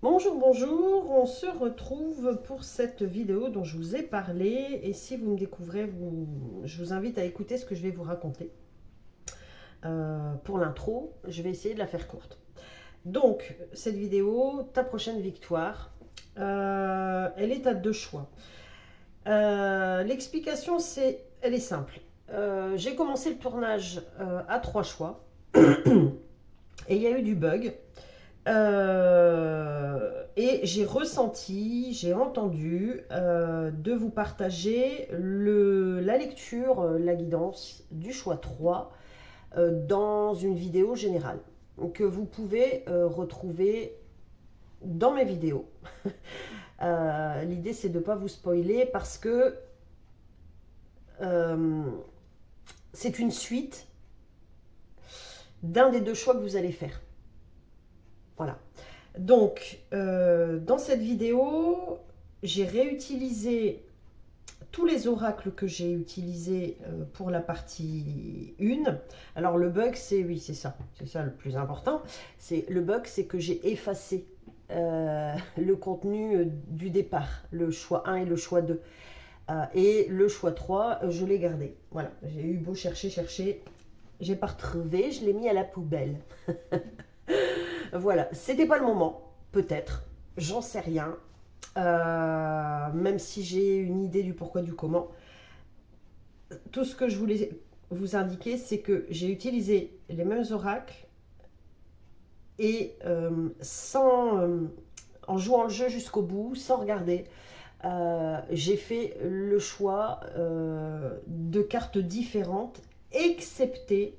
Bonjour, bonjour, on se retrouve pour cette vidéo dont je vous ai parlé et si vous me découvrez, je vous invite à écouter ce que je vais vous raconter. Pour l'intro, je vais essayer de la faire courte. Donc, cette vidéo, ta prochaine victoire, elle est à deux choix. L'explication, elle est simple. J'ai commencé le tournage à trois choix et il y a eu du bug. Et j'ai ressenti, j'ai entendu de vous partager la lecture, la guidance du choix 3 dans une vidéo générale que vous pouvez retrouver dans mes vidéos. L'idée c'est de ne pas vous spoiler parce que c'est une suite d'un des deux choix que vous allez faire. Voilà. Donc, dans cette vidéo, j'ai réutilisé tous les oracles que j'ai utilisés pour la partie 1. Alors, le bug, oui, c'est ça le plus important. Le bug, c'est que j'ai effacé le contenu du départ, le choix 1 et le choix 2. Et le choix 3, je l'ai gardé. Voilà, j'ai eu beau chercher, j'ai pas retrouvé, je l'ai mis à la poubelle. Voilà, c'était pas le moment, peut-être, j'en sais rien. Même si j'ai une idée du pourquoi du comment. Tout ce que je voulais vous indiquer, c'est que j'ai utilisé les mêmes oracles et en jouant le jeu jusqu'au bout, sans regarder, j'ai fait le choix de cartes différentes, excepté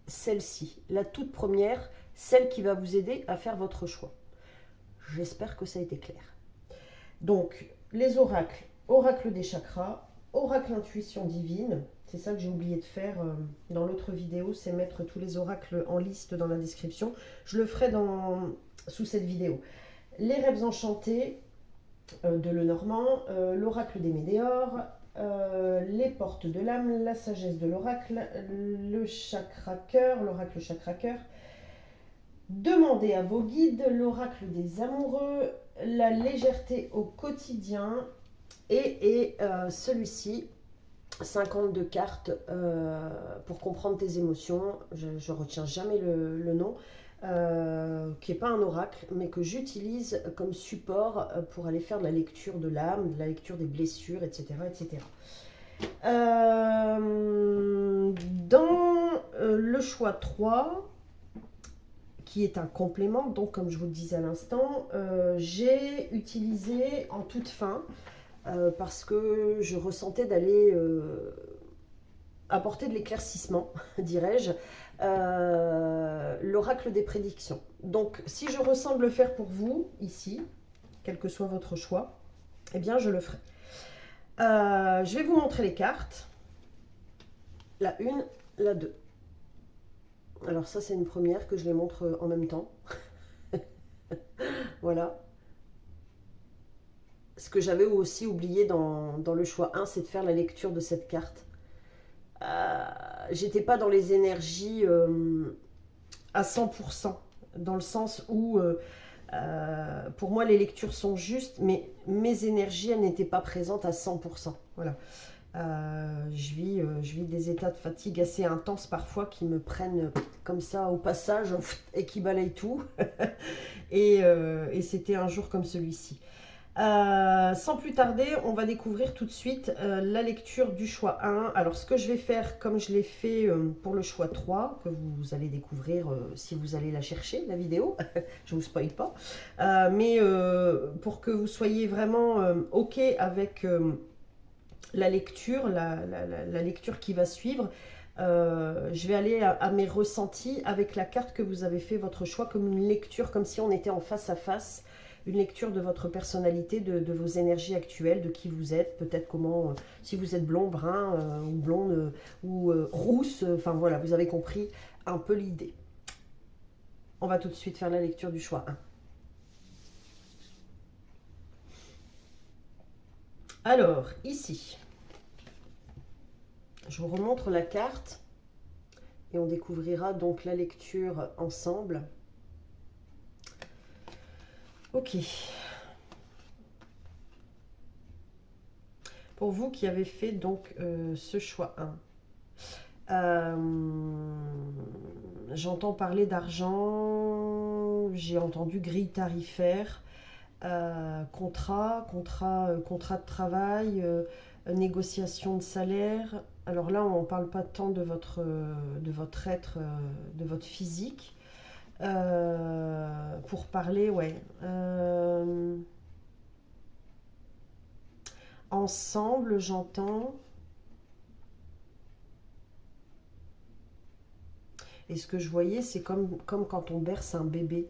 celle-ci, la toute première, celle qui va vous aider à faire votre choix. J'espère que ça a été clair. Donc, les oracles, oracle des chakras, oracle intuition divine, c'est ça que j'ai oublié de faire dans l'autre vidéo, c'est mettre tous les oracles en liste dans la description. Je le ferai sous cette vidéo. Les rêves enchantés de Lenormand, l'oracle des météores, les portes de l'âme, la sagesse de l'oracle, le chakra cœur, l'oracle chakra cœur. Demandez à vos guides, l'oracle des amoureux, la légèreté au quotidien et celui-ci, 52 cartes pour comprendre tes émotions. Je ne retiens jamais le nom, qui n'est pas un oracle, mais que j'utilise comme support pour aller faire de la lecture de l'âme, de la lecture des blessures, etc. etc. Dans le choix 3, qui est un complément, donc comme je vous le disais à l'instant, j'ai utilisé en toute fin, parce que je ressentais d'aller apporter de l'éclaircissement, dirais-je, l'oracle des prédictions. Donc si je ressens de le faire pour vous, ici, quel que soit votre choix, eh bien je le ferai. Je vais vous montrer les cartes, la 1, la 2. Alors ça c'est une première que je les montre en même temps. Voilà. Ce que j'avais aussi oublié dans le choix 1, c'est de faire la lecture de cette carte. J'étais pas dans les énergies à 100%, dans le sens où pour moi les lectures sont justes, mais mes énergies elles n'étaient pas présentes à 100%. Voilà. Je vis des états de fatigue assez intenses parfois qui me prennent comme ça au passage et qui balayent tout. et c'était un jour comme celui-ci. Sans plus tarder, on va découvrir tout de suite la lecture du choix 1. Alors ce que je vais faire, comme je l'ai fait pour le choix 3, que vous allez découvrir si vous allez la chercher, la vidéo, je ne vous spoil pas, mais pour que vous soyez vraiment OK avec la lecture, la lecture qui va suivre, je vais aller à mes ressentis avec la carte que vous avez fait votre choix, comme une lecture, comme si on était en face à face, une lecture de votre personnalité, de vos énergies actuelles, de qui vous êtes, peut-être comment, si vous êtes blond, brun, ou blonde, ou rousse, enfin voilà, vous avez compris un peu l'idée. On va tout de suite faire la lecture du choix 1. Alors, ici, je vous remontre la carte et on découvrira donc la lecture ensemble. Ok. Pour vous qui avez fait donc ce choix 1. J'entends parler d'argent, j'ai entendu grille tarifaire, contrat de travail, négociation de salaire. Alors là, on ne parle pas tant de votre être, de votre physique. Pour parler, ouais. Ensemble, j'entends. Et ce que je voyais, c'est comme quand on berce un bébé.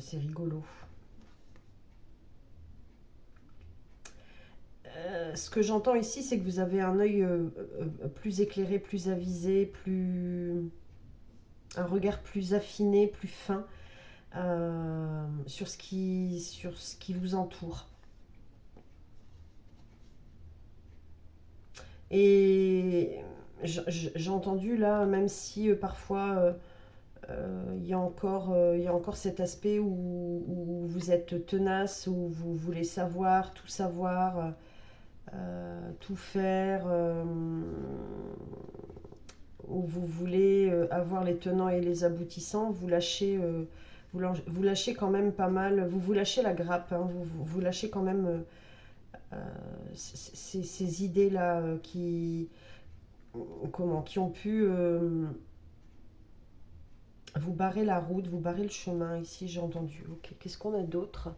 C'est rigolo. Ce que j'entends ici, c'est que vous avez un œil plus éclairé, plus avisé, un regard plus affiné, plus fin sur ce qui vous entoure. Et j'ai entendu là, même si parfois il y a encore cet aspect où vous êtes tenace, où vous voulez savoir, tout faire, où vous voulez avoir les tenants et les aboutissants, vous lâchez quand même pas mal, vous lâchez la grappe, hein, vous lâchez quand même ces idées-là qui ont pu vous barrer la route, vous barrer le chemin. Ici, j'ai entendu. Ok, qu'est-ce qu'on a d'autre?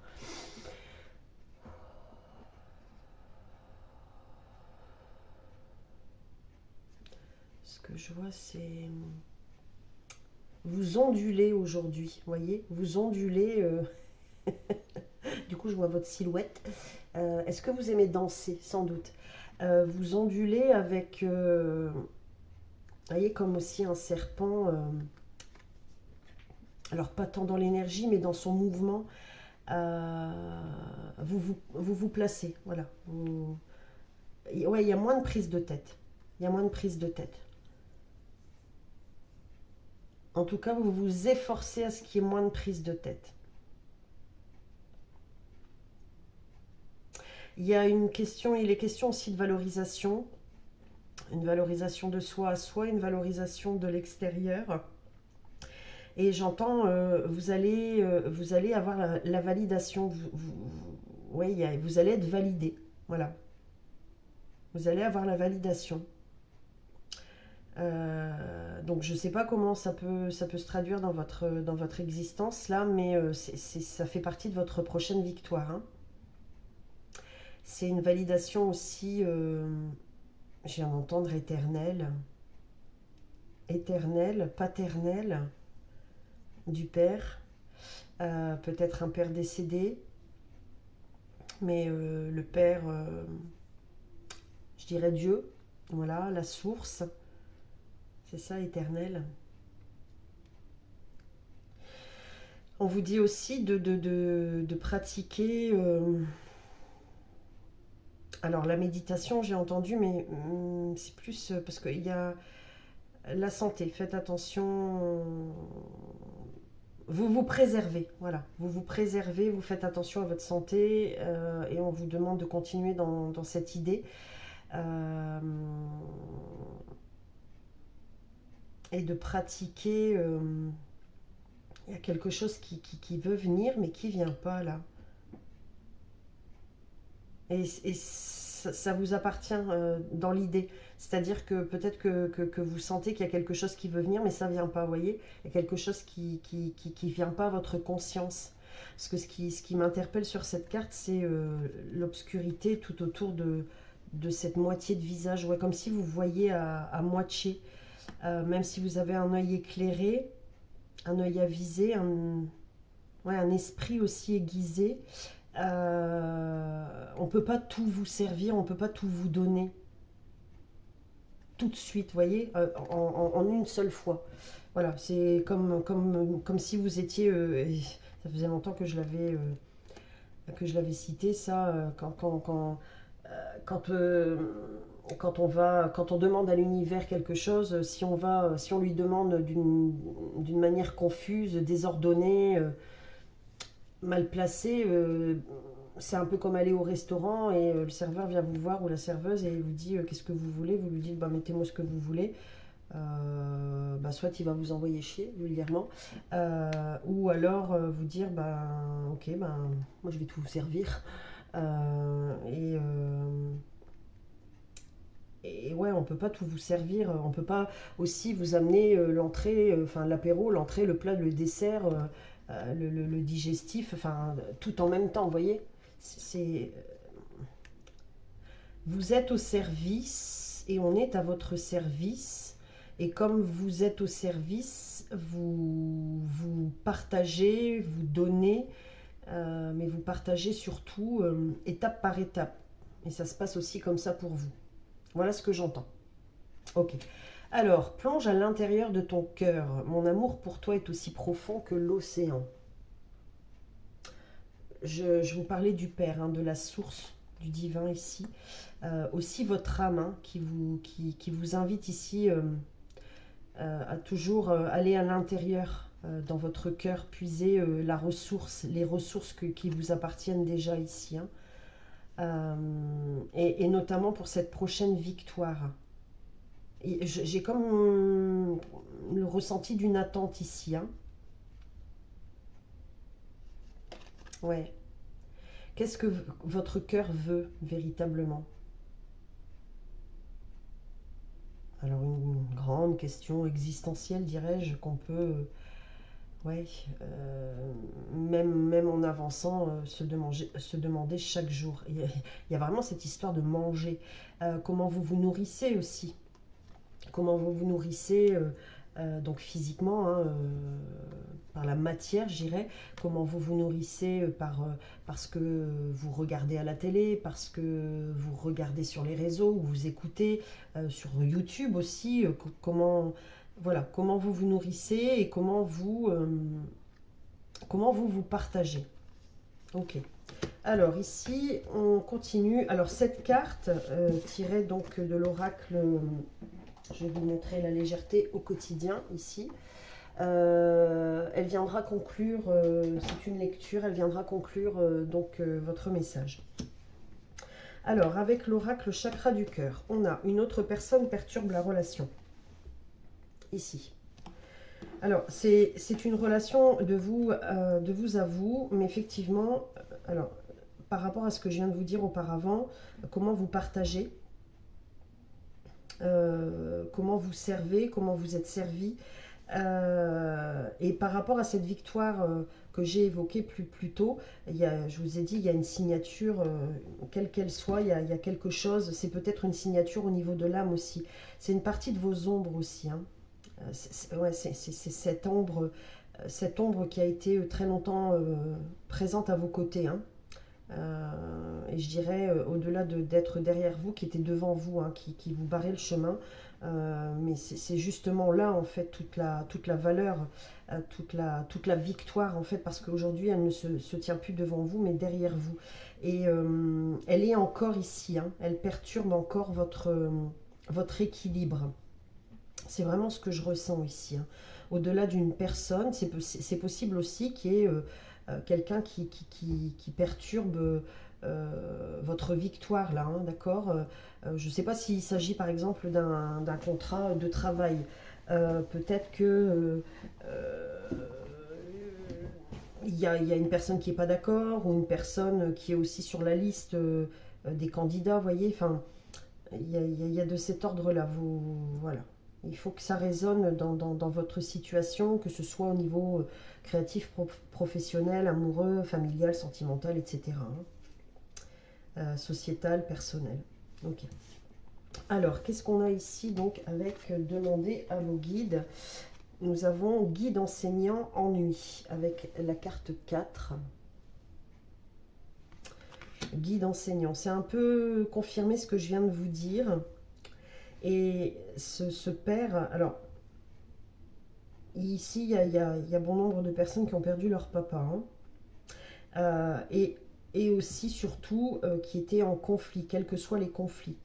Ce que je vois, c'est vous ondulez aujourd'hui, voyez, vous ondulez. Du coup, je vois votre silhouette. Est-ce que vous aimez danser? Sans doute. Vous ondulez avec, voyez, comme aussi un serpent. Alors pas tant dans l'énergie, mais dans son mouvement. Vous placez, voilà. Ouais, il y a moins de prise de tête. Il y a moins de prise de tête. En tout cas, vous vous efforcez à ce qu'il y ait moins de prise de tête. Il y a une question, il est question aussi de valorisation. Une valorisation de soi à soi, une valorisation de l'extérieur. Et j'entends, vous allez avoir la validation. Ouais, vous allez être validé. Voilà. Vous allez avoir la validation. Donc je ne sais pas comment ça peut se traduire dans votre existence là, mais ça fait partie de votre prochaine victoire. Hein. C'est une validation aussi, je viens d'entendre éternelle, paternelle, du père, peut-être un père décédé, mais le père, je dirais Dieu, voilà, la source, c'est ça, éternel. On vous dit aussi de pratiquer, alors la méditation j'ai entendu, mais c'est plus parce qu'il y a la santé, faites attention. Vous vous préservez, voilà. Vous vous préservez, vous faites attention à votre santé et on vous demande de continuer dans cette idée. Et de pratiquer. Il y a quelque chose qui veut venir, mais qui ne vient pas là. Et ça vous appartient dans l'idée. C'est-à-dire que peut-être que vous sentez qu'il y a quelque chose qui veut venir, mais ça ne vient pas, vous voyez. Il y a quelque chose qui vient pas à votre conscience. Parce que ce qui m'interpelle sur cette carte, c'est l'obscurité tout autour de cette moitié de visage. Ouais, comme si vous voyez à moitié. Même si vous avez un œil éclairé, un œil avisé, un esprit aussi aiguisé. On ne peut pas tout vous servir, on ne peut pas tout vous donner tout de suite, vous voyez, en une seule fois. Voilà, c'est comme si vous étiez, ça faisait longtemps que je l'avais cité, ça, quand on demande à l'univers quelque chose, si on lui demande d'une manière confuse, désordonnée, mal placé, c'est un peu comme aller au restaurant et le serveur vient vous voir ou la serveuse et vous dit qu'est-ce que vous voulez, vous lui dites bah, mettez-moi ce que vous voulez. Bah, soit il va vous envoyer chier vulgairement, ou alors vous dire bah, ok, ben moi je vais tout vous servir. Euh, et, euh, et ouais, on peut pas tout vous servir, on peut pas aussi vous amener l'entrée, enfin l'apéro, l'entrée, le plat, le dessert, le digestif, enfin tout en même temps, vous voyez. C'est, vous êtes au service et on est à votre service. Et comme vous êtes au service, vous partagez, vous donnez, mais vous partagez surtout étape par étape. Et ça se passe aussi comme ça pour vous. Voilà ce que j'entends. Ok. Alors, plonge à l'intérieur de ton cœur. Mon amour pour toi est aussi profond que l'océan. Je vous parlais du Père, hein, de la source du divin ici. Aussi votre âme hein, qui vous invite ici à toujours aller à l'intérieur dans votre cœur, puiser la ressource, les ressources qui vous appartiennent déjà ici. Hein. Et notamment pour cette prochaine victoire. J'ai comme le ressenti d'une attente ici. Hein. Ouais. Qu'est-ce que votre cœur veut véritablement? Alors une grande question existentielle, dirais-je, qu'on peut, ouais, même en avançant, se demander chaque jour. Il y a vraiment cette histoire de manger. Comment vous vous nourrissez aussi. Comment vous vous nourrissez donc physiquement, hein, par la matière, je dirais. Comment vous vous nourrissez parce que vous regardez à la télé, parce que vous regardez sur les réseaux, ou vous écoutez sur YouTube aussi. Comment, voilà, comment vous vous nourrissez et comment vous partagez. Ok. Alors ici, on continue. Alors cette carte, tirée donc de l'oracle, je vais vous montrer la légèreté au quotidien ici. Elle viendra conclure, c'est une lecture, elle viendra conclure donc votre message. Alors avec l'oracle chakra du cœur, on a une autre personne perturbe la relation. Ici. Alors c'est une relation de vous à vous, mais effectivement, alors par rapport à ce que je viens de vous dire auparavant, comment vous partagez, comment vous servez, comment vous êtes servi. Et par rapport à cette victoire que j'ai évoquée plus tôt, je vous ai dit, il y a une signature, quelle qu'elle soit, il y a quelque chose, c'est peut-être une signature au niveau de l'âme aussi. C'est une partie de vos ombres aussi. Hein. Ouais, c'est cette ombre qui a été très longtemps présente à vos côtés. Hein. Et je dirais au-delà d'être derrière vous, qui était devant vous, hein, qui vous barrait le chemin. Mais c'est justement là en fait toute la valeur, toute la victoire en fait, parce qu'aujourd'hui elle ne se tient plus devant vous mais derrière vous. Et elle est encore ici, hein, elle perturbe encore votre équilibre. C'est vraiment ce que je ressens ici. Hein. Au-delà d'une personne, c'est possible aussi qu'il y ait quelqu'un qui perturbe votre victoire là, hein, d'accord. Je ne sais pas s'il s'agit par exemple d'un contrat de travail. Peut-être que il y a une personne qui n'est pas d'accord ou une personne qui est aussi sur la liste des candidats, vous voyez. Enfin, il y a de cet ordre-là. Voilà. Il faut que ça résonne dans votre situation, que ce soit au niveau créatif, professionnel, amoureux, familial, sentimental, etc. Hein. Sociétal, personnel. Ok. Alors, qu'est-ce qu'on a ici donc avec demander à vos guides? Nous avons guide enseignant ennui avec la carte 4. Guide enseignant. C'est un peu confirmer ce que je viens de vous dire. Et ce père, alors, ici, il y a bon nombre de personnes qui ont perdu leur papa. Hein. Et aussi, surtout, qui étaient en conflit, quels que soient les conflits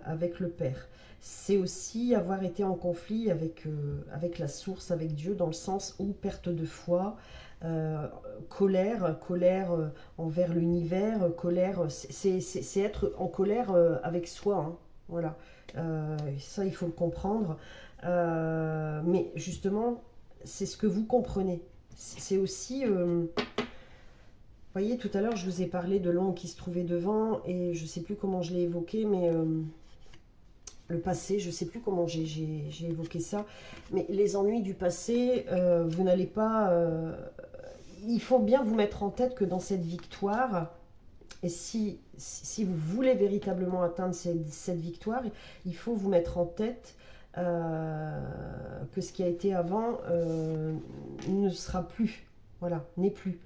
avec le père. C'est aussi avoir été en conflit avec la source, avec Dieu, dans le sens où perte de foi, colère envers l'univers, colère, c'est être en colère avec soi, hein, voilà. Ça, il faut le comprendre. Mais justement, c'est ce que vous comprenez. C'est aussi... vous voyez, tout à l'heure, je vous ai parlé de l'angle qui se trouvait devant, et je ne sais plus comment je l'ai évoqué, mais le passé, je ne sais plus comment j'ai évoqué ça, mais les ennuis du passé, vous n'allez pas... il faut bien vous mettre en tête que dans cette victoire, et si vous voulez véritablement atteindre cette victoire, il faut vous mettre en tête que ce qui a été avant ne sera plus, voilà, n'est plus.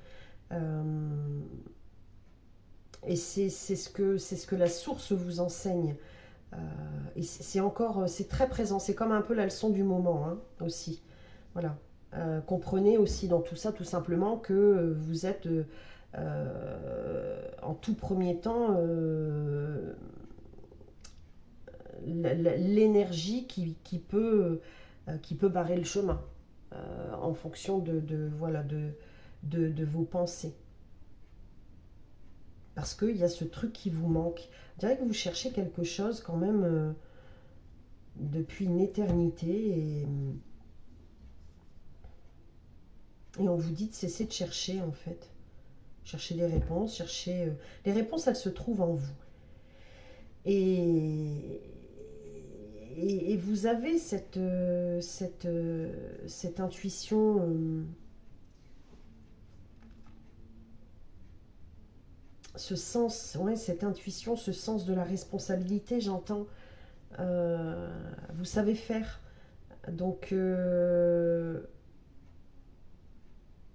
Et c'est ce que la source vous enseigne. Et c'est très présent, c'est comme un peu la leçon du moment, hein, aussi. Voilà. Comprenez aussi dans tout ça, tout simplement, que vous êtes en tout premier temps l'énergie qui peut barrer le chemin en fonction voilà, de vos pensées. Parce qu'il y a ce truc qui vous manque. On dirait que vous cherchez quelque chose quand même depuis une éternité et on vous dit de cesser de chercher en fait. Chercher des réponses, les réponses, elles se trouvent en vous. Et vous avez cette intuition, ce sens, ouais, cette intuition, ce sens de la responsabilité, j'entends. Vous savez faire. Donc,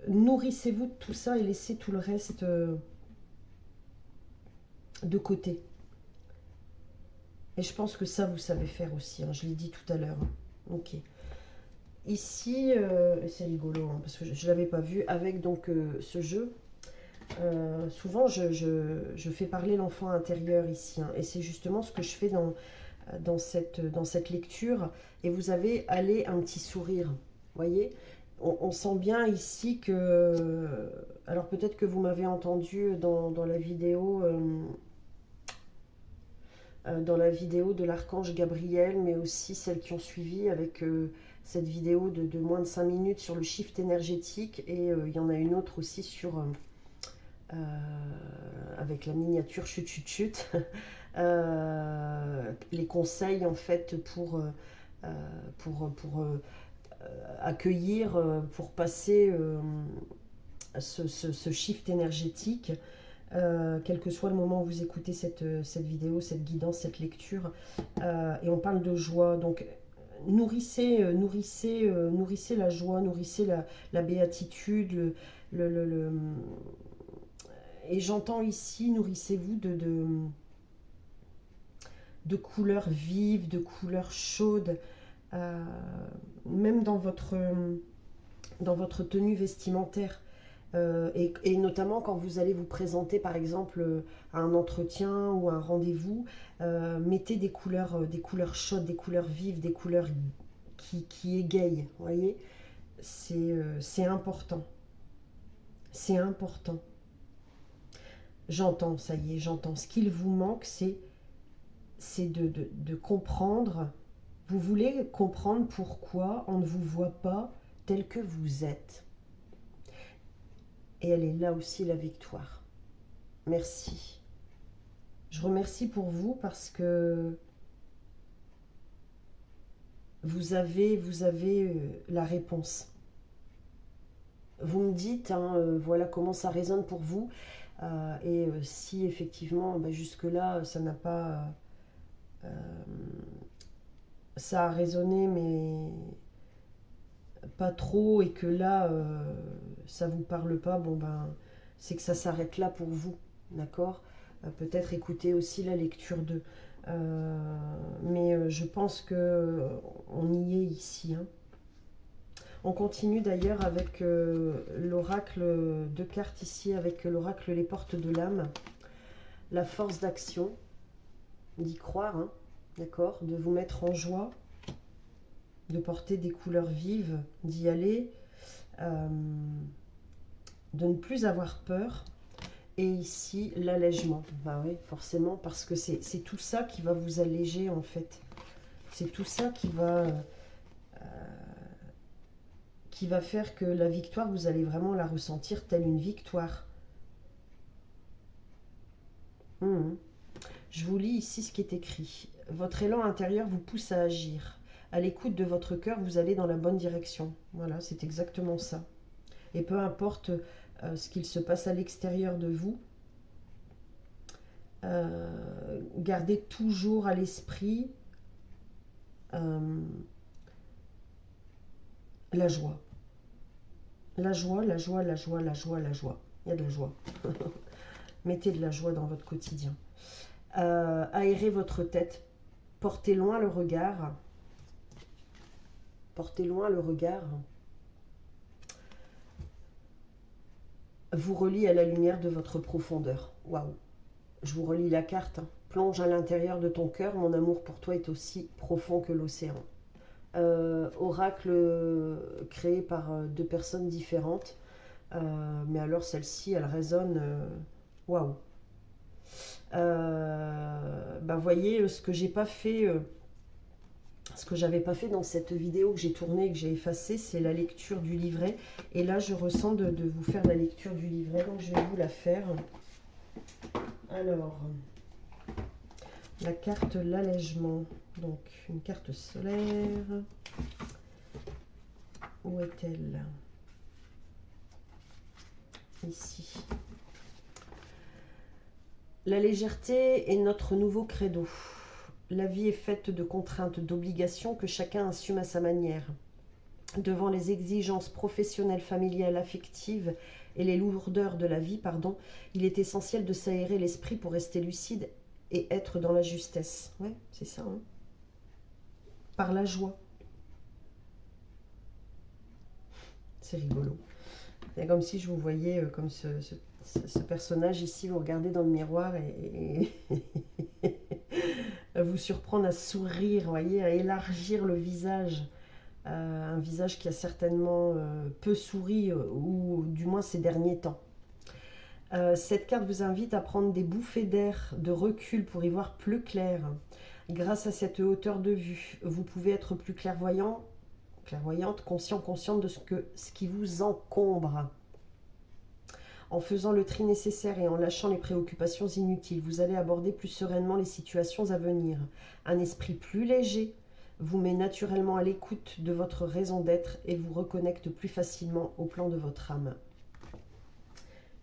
nourrissez-vous de tout ça et laissez tout le reste de côté. Et je pense que ça, vous savez faire aussi, hein, je l'ai dit tout à l'heure. Ok. Ici, c'est rigolo, hein, parce que je ne l'avais pas vu avec donc ce jeu. Souvent, je fais parler l'enfant intérieur ici, hein, et c'est justement ce que je fais dans cette lecture. Et vous avez allé un petit sourire, voyez. On sent bien ici que... Alors peut-être que vous m'avez entendu dans la vidéo... dans la vidéo de l'archange Gabriel, mais aussi celles qui ont suivi avec cette vidéo de moins de 5 minutes sur le shift énergétique, et il y en a une autre aussi sur avec la miniature chut chut chut les conseils en fait pour accueillir, pour passer ce shift énergétique. Quel que soit le moment où vous écoutez cette vidéo, cette guidance, cette lecture, et on parle de joie. Donc nourrissez la joie, nourrissez la béatitude, et j'entends ici, nourrissez-vous de couleurs vives, de couleurs chaudes, même dans votre tenue vestimentaire. Et notamment quand vous allez vous présenter par exemple à un entretien ou à un rendez-vous, mettez des couleurs chaudes, des couleurs vives, des couleurs qui égayent, vous voyez, c'est important, c'est important. J'entends, ça y est, j'entends. Ce qu'il vous manque, c'est de comprendre. Vous voulez comprendre pourquoi on ne vous voit pas tel que vous êtes. Et elle est là aussi, la victoire. Merci. Je remercie pour vous parce que vous avez la réponse. Vous me dites, hein, voilà comment ça résonne pour vous. Et si effectivement, jusque-là, ça n'a pas... ça a résonné, mais pas trop, et que là, ça vous parle pas, c'est que ça s'arrête là pour vous, d'accord. Peut-être écouter aussi la lecture 2. Mais je pense que on y est ici, hein. On continue d'ailleurs avec l'oracle de cartes ici, avec l'oracle Les Portes de l'âme. La force d'action, d'y croire, hein, d'accord, de vous mettre en joie, de porter des couleurs vives, d'y aller. de ne plus avoir peur. Et ici, l'allègement. Bah oui, forcément, parce que c'est tout ça qui va vous alléger, en fait. C'est tout ça qui va faire que la victoire, vous allez vraiment la ressentir telle une victoire. Je vous lis ici ce qui est écrit. Votre élan intérieur vous pousse à agir. À l'écoute de votre cœur, vous allez dans la bonne direction. Voilà, c'est exactement ça. Et peu importe ce qu'il se passe à l'extérieur de vous, gardez toujours à l'esprit la joie. La joie, la joie, la joie, la joie, la joie. Il y a de la joie. Mettez de la joie dans votre quotidien. Aérez votre tête. Portez loin le regard. Portez loin le regard. Vous relie à la lumière de votre profondeur. Waouh! Je vous relis la carte. Plonge à l'intérieur de ton cœur. Mon amour pour toi est aussi profond que l'océan. Oracle créé par deux personnes différentes. Mais alors celle-ci, elle résonne. Waouh! Bah voyez ce que j'ai pas fait. Ce que j'avais pas fait dans cette vidéo que j'ai tournée et que j'ai effacée, c'est la lecture du livret. Et là, je ressens de vous faire la lecture du livret, donc je vais vous la faire. Alors, la carte l'allègement. Donc, une carte solaire. Où est-elle? Ici. La légèreté est notre nouveau credo. La vie est faite de contraintes, d'obligations que chacun assume à sa manière. Devant les exigences professionnelles, familiales, affectives et les lourdeurs de la vie, il est essentiel de s'aérer l'esprit pour rester lucide et être dans la justesse. Ouais, c'est ça. Hein. Par la joie. C'est rigolo. C'est comme si je vous voyais comme ce personnage ici, vous regardez dans le miroir et vous surprendre à sourire, voyez, à élargir le visage. Un visage qui a certainement peu souri, ou du moins ces derniers temps. Cette carte vous invite à prendre des bouffées d'air, de recul pour y voir plus clair. Grâce à cette hauteur de vue, vous pouvez être plus clairvoyant, clairvoyante, conscient, consciente de ce qui vous encombre. En faisant le tri nécessaire et en lâchant les préoccupations inutiles, vous allez aborder plus sereinement les situations à venir. Un esprit plus léger vous met naturellement à l'écoute de votre raison d'être et vous reconnecte plus facilement au plan de votre âme.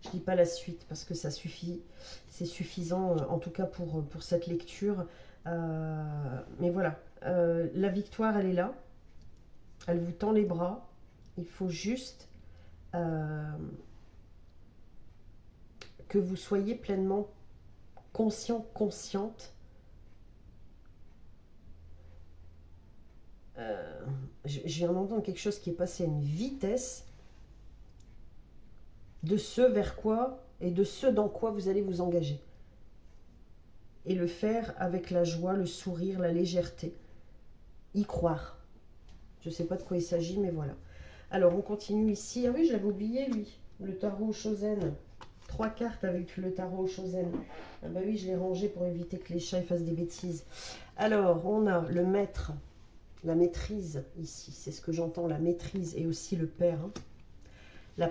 Je ne lis pas la suite parce que ça suffit, c'est suffisant en tout cas pour cette lecture. Mais voilà, la victoire elle est là, elle vous tend les bras, il faut juste que vous soyez pleinement conscient, consciente. Je viens d'entendre quelque chose qui est passé à une vitesse de ce vers quoi et de ce dans quoi vous allez vous engager. Et le faire avec la joie, le sourire, la légèreté. Y croire. Je ne sais pas de quoi il s'agit, mais voilà. Alors, on continue ici. Ah oui, je l'avais oublié, lui. Le tarot Shozen. 3 cartes avec le tarot Shozen. Ah bah oui, je l'ai rangé pour éviter que les chats fassent des bêtises. Alors, on a le maître, la maîtrise ici. C'est ce que j'entends, la maîtrise et aussi le père. Hein. La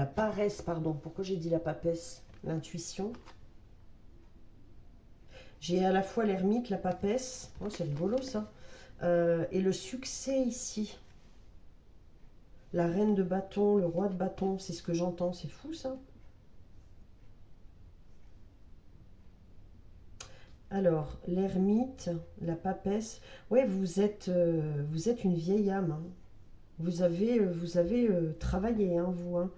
paresse, pardon. Pourquoi j'ai dit la papesse? L'intuition. J'ai à la fois l'ermite, la papesse. Oh, c'est rigolo ça. Et le succès ici. La reine de bâton, le roi de bâton. C'est ce que j'entends. C'est fou ça. Alors, l'ermite, la papesse. Ouais, vous êtes une vieille âme. Hein. Vous avez travaillé, hein, vous. Hein.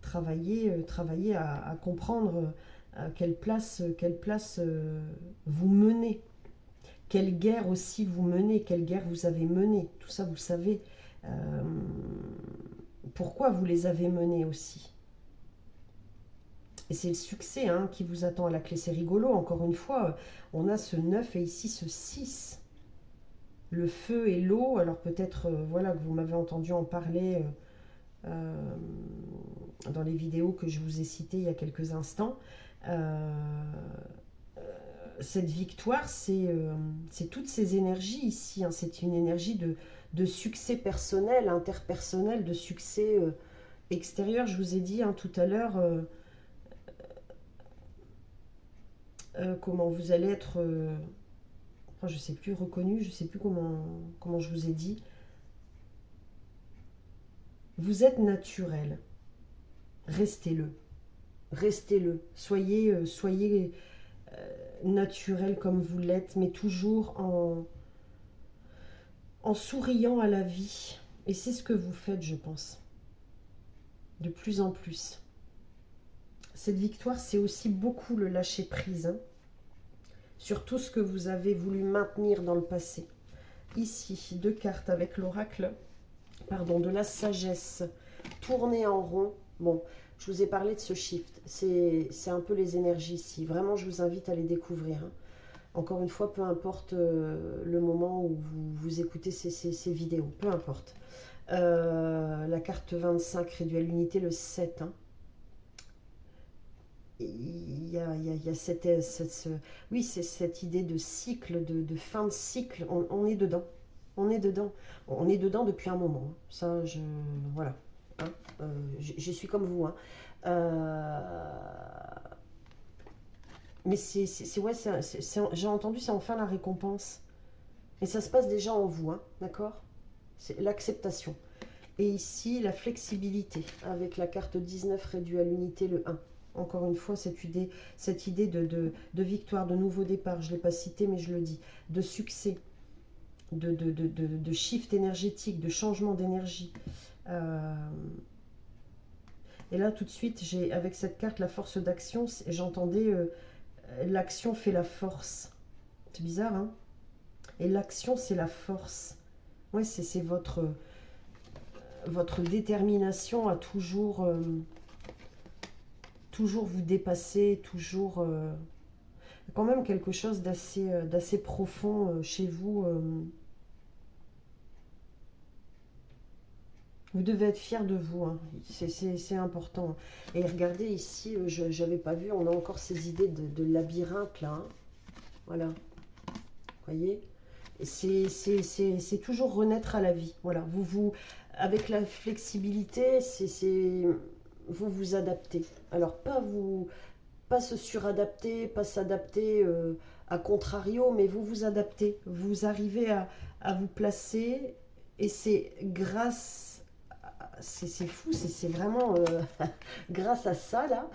Travailler à comprendre quelle place vous menez. Quelle guerre aussi vous menez, quelle guerre vous avez menée. Tout ça, vous savez. Pourquoi vous les avez menées aussi. Et c'est le succès hein, qui vous attend à la clé. C'est rigolo, encore une fois. On a ce 9 et ici ce 6. Le feu et l'eau. Alors peut-être voilà, que vous m'avez entendu en parler dans les vidéos que je vous ai citées il y a quelques instants. Cette victoire, c'est toutes ces énergies ici, hein. C'est une énergie de succès personnel, interpersonnel, de succès extérieur. Je vous ai dit, hein, tout à l'heure, comment vous allez être, enfin, je sais plus, reconnu, je sais plus comment je vous ai dit. Vous êtes naturel, restez-le, restez-le, soyez naturel comme vous l'êtes, mais toujours en souriant à la vie. Et c'est ce que vous faites, je pense, de plus en plus. Cette victoire, c'est aussi beaucoup le lâcher-prise, hein, sur tout ce que vous avez voulu maintenir dans le passé. Ici, 2 cartes avec l'oracle, pardon, de la sagesse, tournée en rond. Bon, je vous ai parlé de ce shift, c'est un peu les énergies ici. Vraiment, je vous invite à les découvrir, hein. Encore une fois, peu importe le moment où vous écoutez ces vidéos, peu importe. La carte 25 réduit à l'unité, le 7, hein. Il y a oui, c'est cette idée de cycle, de fin de cycle. On est dedans. On est dedans. On est dedans depuis un moment, hein. Ça, voilà. Hein, je suis comme vous, hein. Mais ouais, j'ai entendu, c'est enfin la récompense. Et ça se passe déjà en vous, hein, d'accord? C'est l'acceptation. Et ici, la flexibilité, avec la carte 19 réduit à l'unité, le 1. Encore une fois, cette idée de victoire, de nouveau départ, je ne l'ai pas cité, mais je le dis, de succès, de shift énergétique, de changement d'énergie. Et là, tout de suite, avec cette carte, la force d'action, j'entendais l'action fait la force. C'est bizarre, hein? Et l'action, c'est la force. Ouais, c'est votre détermination à toujours vous dépasser, toujours quand même quelque chose d'assez profond chez vous. Vous devez être fier de vous, hein. C'est important. Et regardez ici, je n'avais pas vu, on a encore ces idées de labyrinthe là, hein. Voilà, vous voyez, c'est toujours renaître à la vie. Voilà, avec la flexibilité, vous vous adaptez. Alors pas se suradapter, pas s'adapter à contrario, mais vous vous adaptez. Vous arrivez à vous placer, et c'est grâce, c'est fou, c'est vraiment grâce à ça là.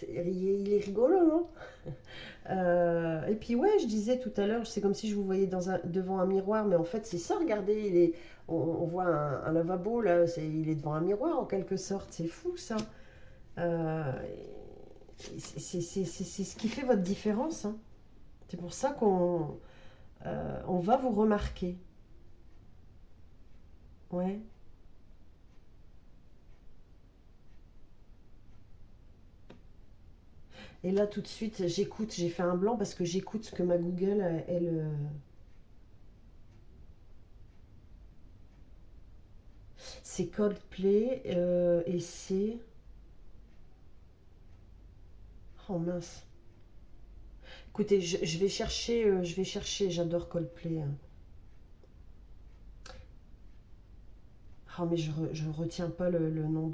Il est rigolo, non? Et puis ouais, je disais tout à l'heure, c'est comme si je vous voyais devant un miroir, mais en fait c'est ça, regardez, on voit un lavabo là, il est devant un miroir en quelque sorte, c'est fou ça. C'est ce qui fait votre différence, hein. C'est pour ça qu'on va vous remarquer. Ouais. Et là, tout de suite, j'écoute, j'ai fait un blanc parce que j'écoute ce que ma Google, elle... c'est Coldplay et c'est... Oh mince. Écoutez, je vais chercher, j'adore Coldplay, hein. Oh mais je retiens pas le nom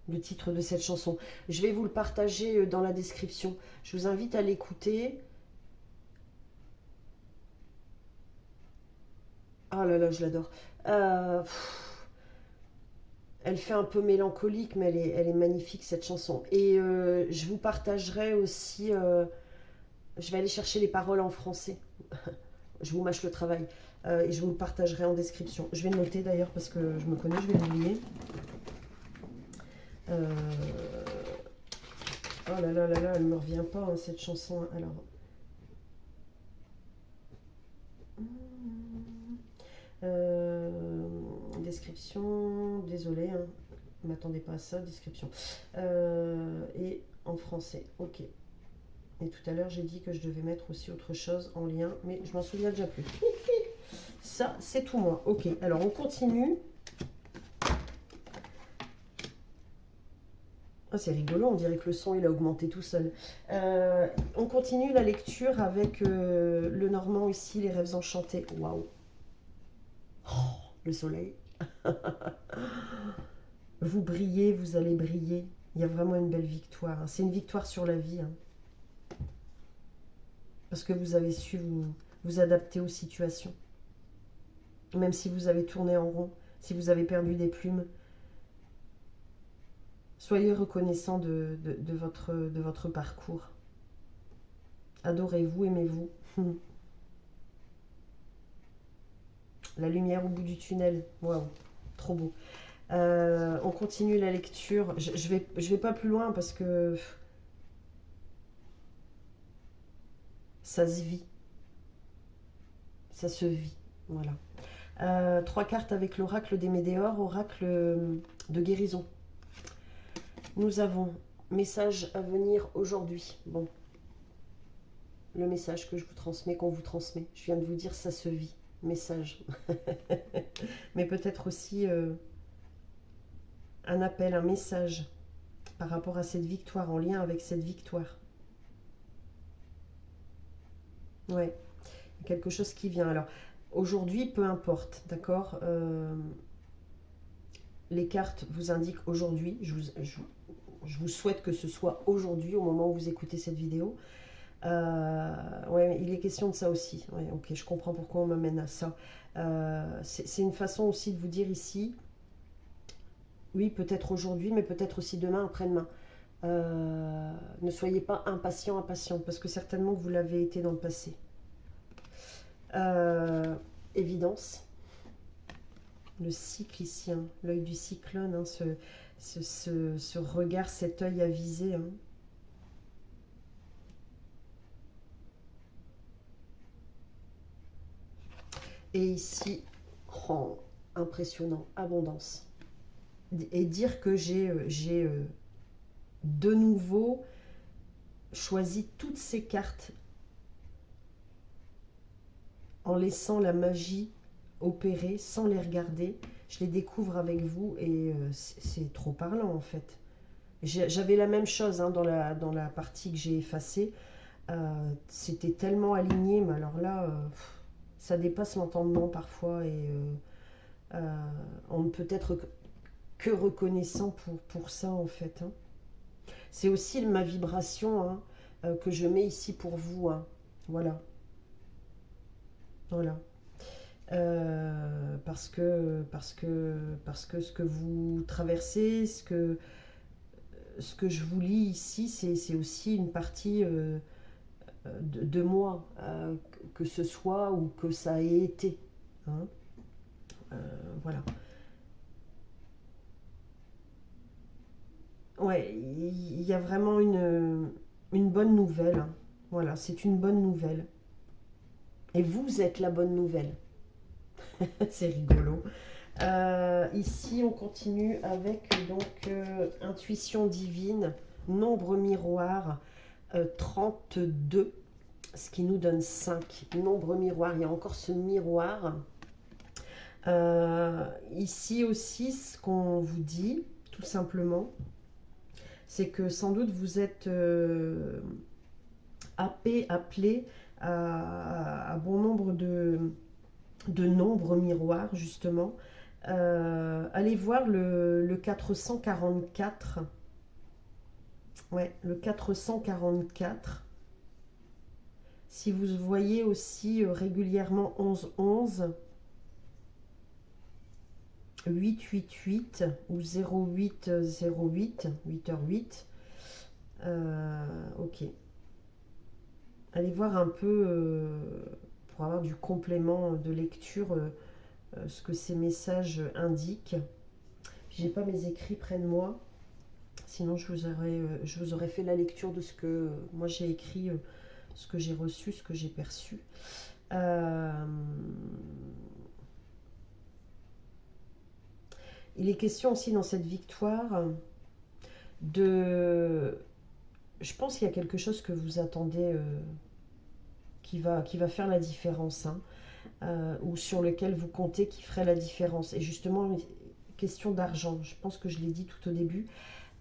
le titre de cette chanson. Je vais vous le partager dans la description. Je vous invite à l'écouter. Oh là là, je l'adore. Elle fait un peu mélancolique, mais elle est magnifique cette chanson. Et je vous partagerai aussi... je vais aller chercher les paroles en français. Je vous mâche le travail. Et je vous le partagerai en description. Je vais le noter d'ailleurs parce que je me connais, je vais l'oublier. Oh là là là là, elle me revient pas, hein, cette chanson. Alors, description, désolé, hein, ne m'attendez pas à ça, description. Et en français, ok. Et tout à l'heure, j'ai dit que je devais mettre aussi autre chose en lien, mais je m'en souviens déjà plus. Ça, c'est tout moi. Ok, alors on continue. Ah, c'est rigolo, on dirait que le son il a augmenté tout seul. On continue la lecture avec le Normand ici, les rêves enchantés. Waouh! Oh, le soleil. Vous brillez, vous allez briller. Il y a vraiment une belle victoire, hein. C'est une victoire sur la vie, hein. Parce que vous avez su vous adapter aux situations. Même si vous avez tourné en rond, si vous avez perdu des plumes, soyez reconnaissant de votre parcours. Adorez-vous, aimez-vous. La lumière au bout du tunnel. Waouh, trop beau. On continue la lecture. Je vais pas plus loin parce que ça se vit. Ça se vit. Voilà. 3 cartes avec l'oracle des Médéors, oracle de guérison. Nous avons message à venir aujourd'hui. Bon, le message que je vous transmets, qu'on vous transmet. Je viens de vous dire, ça se vit. Message. Mais peut-être aussi un appel, un message par rapport à cette victoire, en lien avec cette victoire. Ouais, quelque chose qui vient. Alors, aujourd'hui, peu importe, d'accord, les cartes vous indiquent aujourd'hui. Je vous souhaite que ce soit aujourd'hui, au moment où vous écoutez cette vidéo. Ouais, il est question de ça aussi. Ouais, ok, je comprends pourquoi on m'amène à ça. C'est une façon aussi de vous dire ici, oui, peut-être aujourd'hui, mais peut-être aussi demain, après-demain. Ne soyez pas impatient, impatient, parce que certainement vous l'avez été dans le passé. Évidence. Le cyclicien, l'œil du cyclone, hein, ce regard, cet œil avisé. Hein. Et ici, oh, impressionnant, abondance. Et dire que j'ai de nouveau choisi toutes ces cartes en laissant la magie opérer, sans les regarder. Je les découvre avec vous et c'est trop parlant en fait. J'avais la même chose hein, dans la partie que j'ai effacée. C'était tellement aligné, mais alors là, ça dépasse l'entendement parfois et on ne peut être que reconnaissant pour ça en fait. Hein. C'est aussi ma vibration hein, que je mets ici pour vous. Hein. Voilà. Voilà. Parce que ce que vous traversez, ce que je vous lis ici, c'est aussi une partie de moi, que ce soit ou que ça ait été. Hein. Voilà. Ouais, il y a vraiment une bonne nouvelle. Hein. Voilà, c'est une bonne nouvelle. Et vous êtes la bonne nouvelle. C'est rigolo. Ici, on continue avec donc intuition divine, nombre miroir 32, ce qui nous donne 5. Nombre miroir, il y a encore ce miroir. Ici aussi, ce qu'on vous dit, tout simplement, c'est que sans doute vous êtes appelé à bon nombre de nombres miroirs, justement. Allez voir le 444. Ouais, le 444. Si vous voyez aussi régulièrement 1111, 888 ou 0808, 8h08. Ok. Allez voir un peu, pour avoir du complément de lecture, ce que ces messages indiquent. J'ai pas mes écrits près de moi, sinon je vous aurais fait la lecture de ce que moi j'ai écrit, ce que j'ai reçu, ce que j'ai perçu. Il est question aussi dans cette victoire de... Je pense qu'il y a quelque chose que vous attendez qui va faire la différence, hein, ou sur lequel vous comptez qui ferait la différence. Et justement, question d'argent, je pense que je l'ai dit tout au début,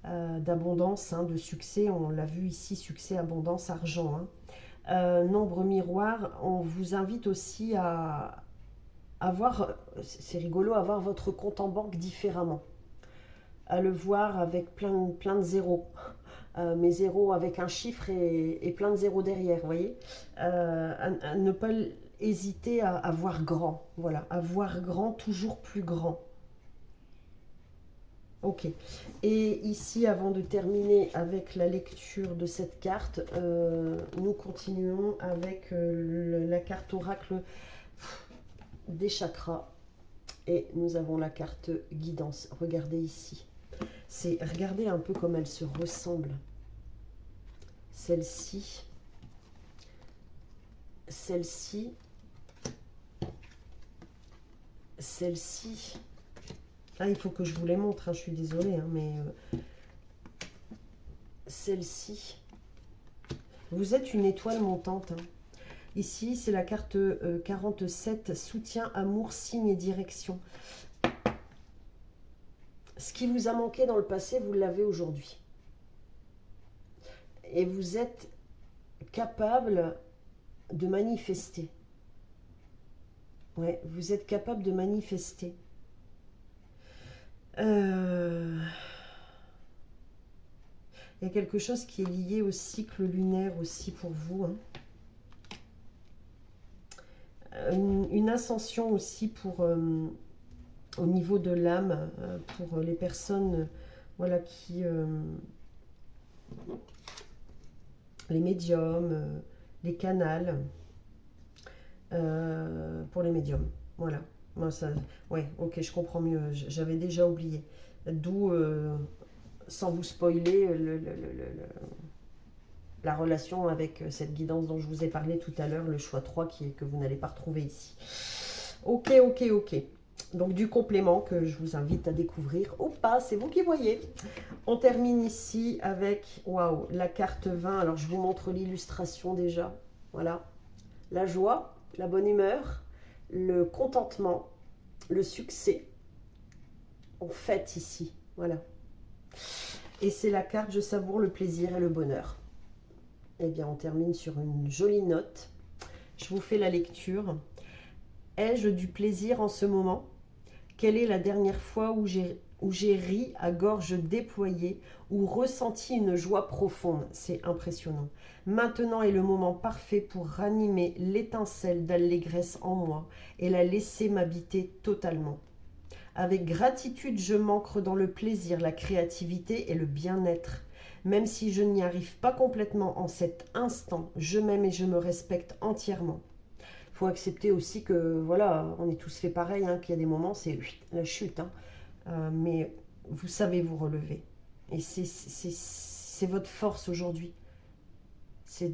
d'abondance, hein, de succès. On l'a vu ici, succès, abondance, argent. Hein. Nombre miroir, on vous invite aussi à voir, c'est rigolo, à voir votre compte en banque différemment. À le voir avec plein de zéros. Mais zéros avec un chiffre et plein de zéros derrière, vous voyez. À ne pas hésiter à voir grand. Voilà, à voir grand, toujours plus grand. Ok. Et ici, avant de terminer avec la lecture de cette carte, nous continuons avec la carte oracle des chakras. Et nous avons la carte guidance. Regardez ici. Regardez un peu comme elle se ressemble. Celle-ci. Celle-ci. Celle-ci. Ah, il faut que je vous les montre, hein, je suis désolée, hein, mais celle-ci. Vous êtes une étoile montante. Hein. Ici, c'est la carte 47, soutien, amour, signe et direction. Ce qui vous a manqué dans le passé, vous l'avez aujourd'hui. Et vous êtes capable de manifester. Ouais, vous êtes capable de manifester. Il y a quelque chose qui est lié au cycle lunaire aussi pour vous. Hein. Une ascension aussi pour au niveau de l'âme, pour les personnes voilà, qui... les médiums, les canals, pour les médiums. Voilà. Moi, ça, ouais, ok, je comprends mieux. J'avais déjà oublié. D'où, sans vous spoiler, la relation avec cette guidance dont je vous ai parlé tout à l'heure, le choix 3 que vous n'allez pas retrouver ici. Ok, ok, ok. Donc du complément que je vous invite à découvrir ou pas, c'est vous qui voyez. On termine ici avec, waouh, la carte 20. Alors je vous montre l'illustration déjà. Voilà. La joie, la bonne humeur, le contentement, le succès. On fête ici. Voilà. Et c'est la carte « Je savoure le plaisir et le bonheur ». Eh bien, on termine sur une jolie note. Je vous fais la lecture. Ai-je du plaisir en ce moment? Quelle est la dernière fois où j'ai ri à gorge déployée ou ressenti une joie profonde? C'est impressionnant. Maintenant est le moment parfait pour ranimer l'étincelle d'allégresse en moi et la laisser m'habiter totalement. Avec gratitude, je m'ancre dans le plaisir, la créativité et le bien-être. Même si je n'y arrive pas complètement en cet instant, je m'aime et je me respecte entièrement. Il faut accepter aussi que, voilà, on est tous fait pareil, hein, qu'il y a des moments, c'est la chute. Hein. Mais vous savez vous relever. Et c'est votre force aujourd'hui. C'est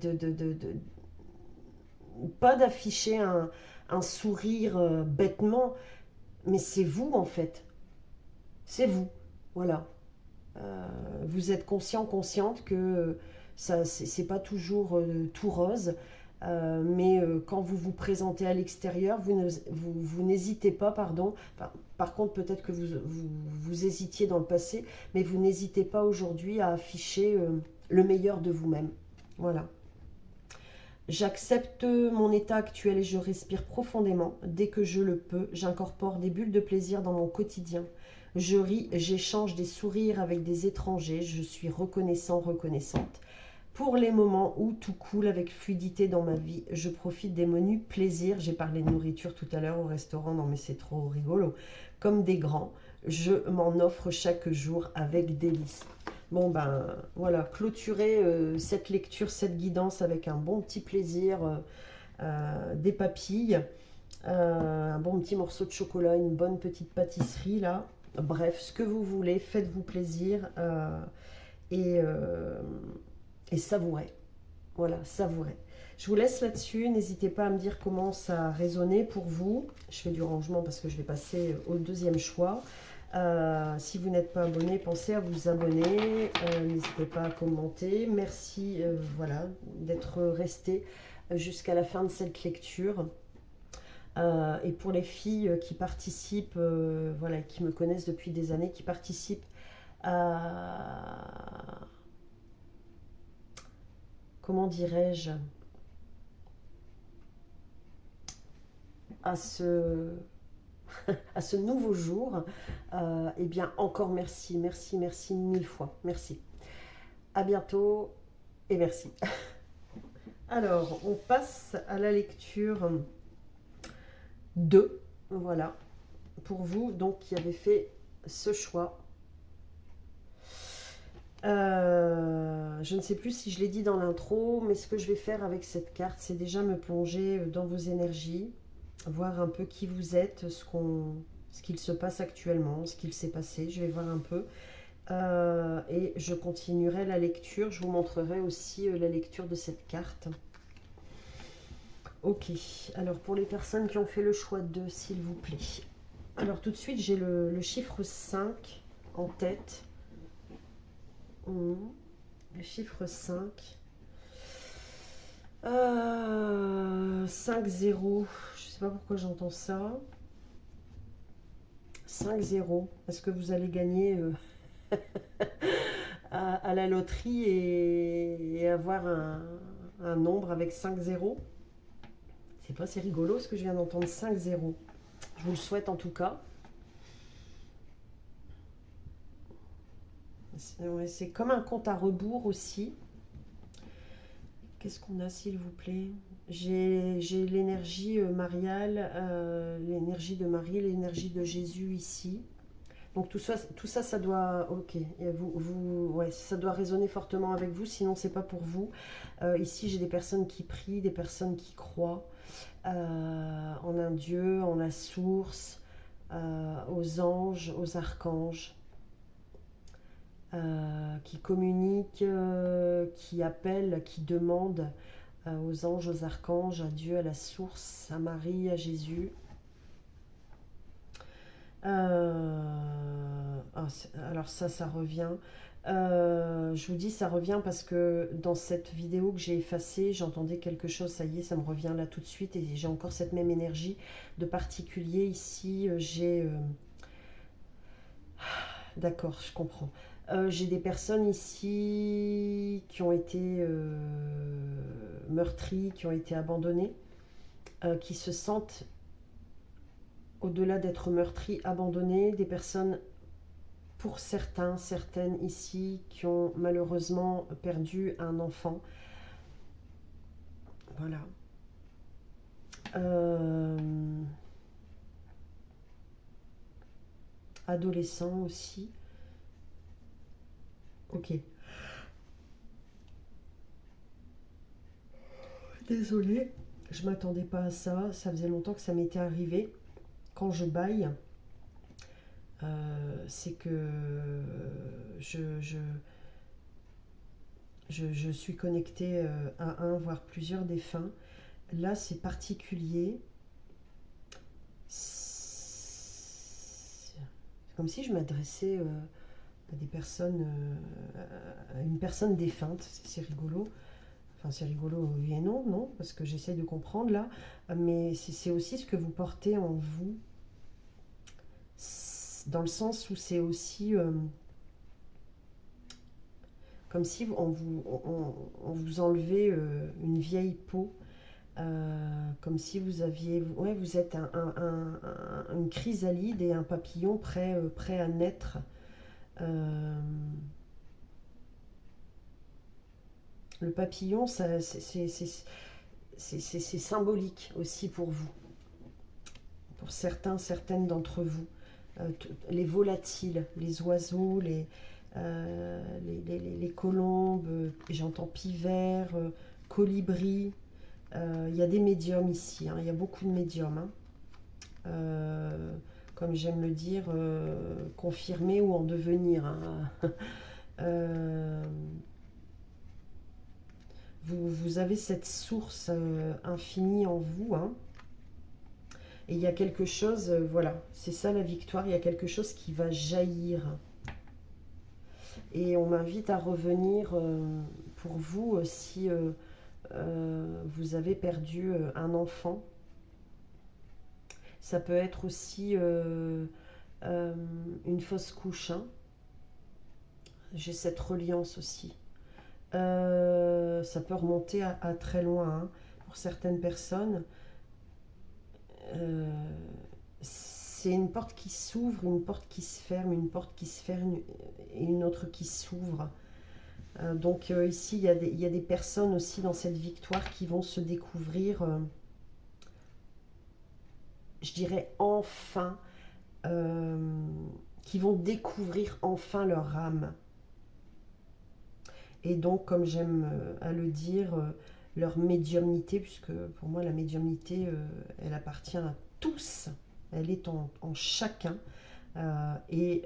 pas d'afficher un sourire bêtement, mais c'est vous en fait. C'est vous. Voilà. Vous êtes conscient, consciente que ça, c'est pas toujours tout rose. Mais quand vous vous présentez à l'extérieur, vous n'hésitez pas, pardon. Enfin, par contre, peut-être que vous hésitiez dans le passé, mais vous n'hésitez pas aujourd'hui à afficher le meilleur de vous-même. Voilà. J'accepte mon état actuel et je respire profondément. Dès que je le peux, j'incorpore des bulles de plaisir dans mon quotidien. Je ris, j'échange des sourires avec des étrangers. Je suis reconnaissant, reconnaissante. Pour les moments où tout coule avec fluidité dans ma vie, je profite des menus plaisir. J'ai parlé de nourriture tout à l'heure au restaurant, non mais c'est trop rigolo. Comme des grands, je m'en offre chaque jour avec délice. Bon ben voilà, clôturer cette lecture, cette guidance avec un bon petit plaisir, des papilles, un bon petit morceau de chocolat, une bonne petite pâtisserie là. Bref, ce que vous voulez, faites-vous plaisir et savourez. Voilà, savourez. Je vous laisse là-dessus. N'hésitez pas à me dire comment ça a résonné pour vous. Je fais du rangement parce que je vais passer au deuxième choix. Si vous n'êtes pas abonné, pensez à vous abonner. N'hésitez pas à commenter. Merci voilà, d'être resté jusqu'à la fin de cette lecture. Et pour les filles qui participent, voilà, qui me connaissent depuis des années, qui participent à comment dirais-je, à ce, à ce nouveau jour, eh bien encore merci, merci, merci mille fois, merci. À bientôt et merci. Alors, on passe à la lecture 2, voilà, pour vous, donc, qui avez fait ce choix. Je ne sais plus si je l'ai dit dans l'intro, mais ce que je vais faire avec cette carte, c'est déjà me plonger dans vos énergies, voir un peu qui vous êtes, ce qu'il se passe actuellement, ce qu'il s'est passé. Je vais voir un peu. Et je continuerai la lecture. Je vous montrerai aussi la lecture de cette carte. Ok, alors pour les personnes qui ont fait le choix de 2, s'il vous plaît. Alors tout de suite, j'ai le chiffre 5 en tête. Le chiffre 5. 5-0. Je sais pas pourquoi j'entends ça. 5-0. Est-ce que vous allez gagner à la loterie et avoir un nombre avec 5-0? C'est pas si rigolo ce que je viens d'entendre, 5-0. Je vous le souhaite en tout cas. C'est comme un compte à rebours aussi. Qu'est-ce qu'on a, s'il vous plaît? J'ai l'énergie mariale, l'énergie de Marie, l'énergie de Jésus ici. Donc tout ça, ça doit, ok, ouais, ça doit résonner fortement avec vous, sinon c'est pas pour vous. Ici, j'ai des personnes qui prient, des personnes qui croient en un Dieu, en la source, aux anges, aux archanges. Qui communiquent, qui appellent, qui demandent aux anges, aux archanges, à Dieu, à la source, à Marie, à Jésus. Alors ça revient. Je vous dis ça revient parce que dans cette vidéo que j'ai effacée, j'entendais quelque chose, ça y est, ça me revient là tout de suite et j'ai encore cette même énergie de particulier ici. D'accord, je comprends. J'ai des personnes ici qui ont été meurtries, qui ont été abandonnées, qui se sentent, au-delà d'être meurtries, abandonnées. Des personnes, pour certains, certaines ici, qui ont malheureusement perdu un enfant. Voilà. Adolescents aussi. Ok. Désolée, je m'attendais pas à ça. Ça faisait longtemps que ça m'était arrivé. Quand je baille, c'est que je suis connectée à un, voire plusieurs défunts. Là, c'est particulier. C'est comme si je m'adressais à des personnes, à une personne défunte. C'est rigolo. Enfin, c'est rigolo, oui et non, non, parce que j'essaie de comprendre là. Mais c'est aussi ce que vous portez en vous. Dans le sens où c'est aussi comme si on vous enlevait une vieille peau, comme si vous aviez, ouais, vous êtes une chrysalide et un papillon prêt à naître. Le papillon, c'est symbolique aussi pour vous, pour certains, certaines d'entre vous. Les volatiles, les oiseaux, les colombes, j'entends pivert, colibri. Il y a des médiums ici, hein, il y a beaucoup de médiums. Hein. Comme j'aime le dire, confirmés ou en devenir. Hein. Vous avez cette source infinie en vous. Hein. Et il y a quelque chose, voilà, c'est ça la victoire, il y a quelque chose qui va jaillir. Et on m'invite à revenir pour vous si vous avez perdu un enfant. Ça peut être aussi une fausse couche. Hein. J'ai cette reliance aussi. Ça peut remonter à très loin, hein, pour certaines personnes. Euh, c'est une porte qui s'ouvre, une porte qui se ferme, une porte qui se ferme et une autre qui s'ouvre. Donc ici, il y a des personnes aussi dans cette victoire qui vont se découvrir, je dirais enfin, qui vont découvrir enfin leur âme. Et donc, comme j'aime à le dire, leur médiumnité, puisque pour moi la médiumnité, elle appartient à tous, elle est en chacun. Et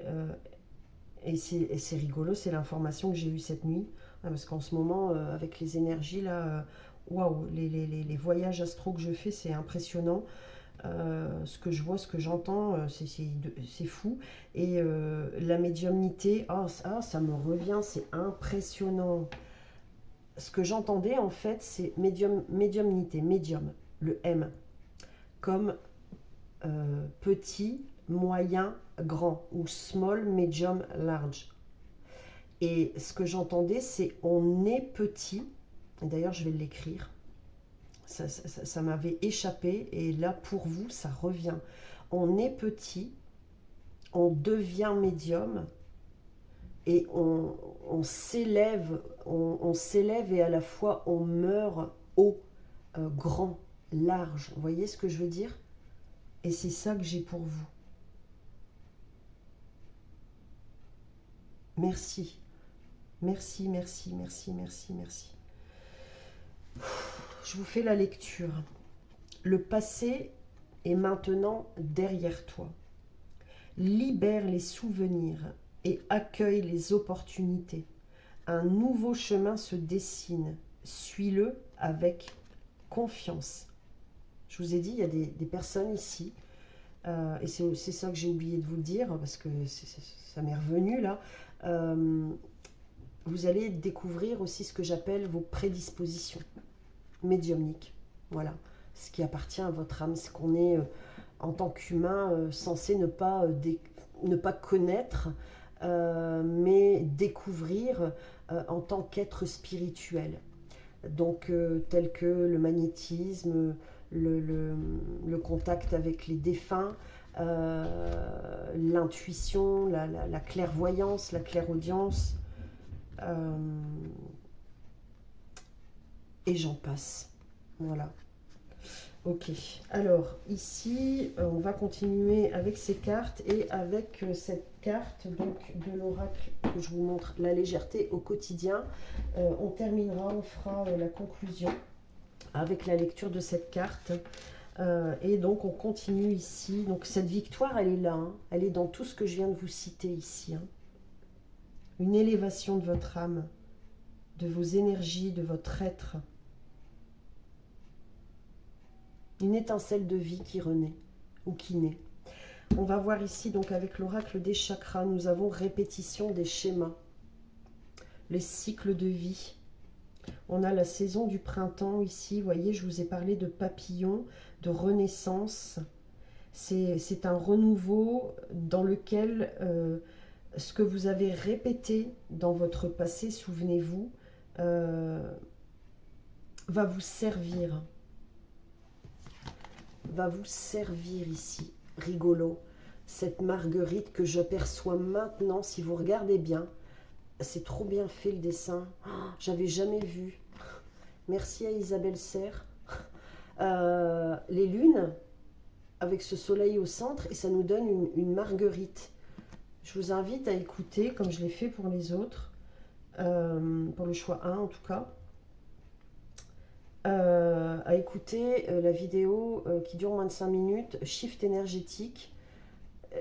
c'est rigolo, c'est l'information que j'ai eue cette nuit, parce qu'en ce moment, avec les énergies là, waouh, les voyages astro que je fais, c'est impressionnant. Ce que je vois, ce que j'entends, c'est fou. Et la médiumnité, oh, ça me revient, c'est impressionnant. Ce que j'entendais en fait, c'est médiumnité, médium, le M, comme petit, moyen, grand, ou small, medium, large. Et ce que j'entendais, c'est on est petit, d'ailleurs je vais l'écrire, ça m'avait échappé, et là pour vous, ça revient. On est petit, on devient médium, et on s'élève, on s'élève et à la fois on meurt haut, grand, large. Vous voyez ce que je veux dire? Et c'est ça que j'ai pour vous. Merci. Merci, merci, merci, merci, merci. Je vous fais la lecture. Le passé est maintenant derrière toi. Libère les souvenirs et accueille les opportunités. Un nouveau chemin se dessine. Suis-le avec confiance. Je vous ai dit, il y a des personnes ici, et c'est ça que j'ai oublié de vous dire, parce que ça m'est revenu là. Vous allez découvrir aussi ce que j'appelle vos prédispositions médiumniques. Voilà, ce qui appartient à votre âme, ce qu'on est en tant qu'humain censé ne pas connaître, mais découvrir en tant qu'être spirituel. Donc tel que le magnétisme, le contact avec les défunts, l'intuition, la clairvoyance, la clairaudience, et j'en passe. Voilà. Ok, alors ici, on va continuer avec ces cartes et avec cette carte donc de l'oracle que je vous montre, la légèreté au quotidien. On terminera, on fera la conclusion avec la lecture de cette carte. Et donc on continue ici. Donc cette victoire, elle est là, hein. Elle est dans tout ce que je viens de vous citer ici, hein. Une élévation de votre âme, de vos énergies, de votre être. Une étincelle de vie qui renaît ou qui naît. On va voir ici donc avec l'oracle des chakras, nous avons répétition des schémas, les cycles de vie. On a la saison du printemps ici, vous voyez, je vous ai parlé de papillons, de renaissance. C'est un renouveau dans lequel ce que vous avez répété dans votre passé, souvenez-vous, va vous servir. Va vous servir ici. Rigolo. Cette marguerite que j'aperçois maintenant, si vous regardez bien, c'est trop bien fait le dessin. Oh, j'avais jamais vu. Merci à Isabelle Serre. Les lunes, avec ce soleil au centre, et ça nous donne une marguerite. Je vous invite à écouter, comme je l'ai fait pour les autres, pour le choix 1 en tout cas, à écouter la vidéo qui dure moins de 5 minutes, Shift énergétique.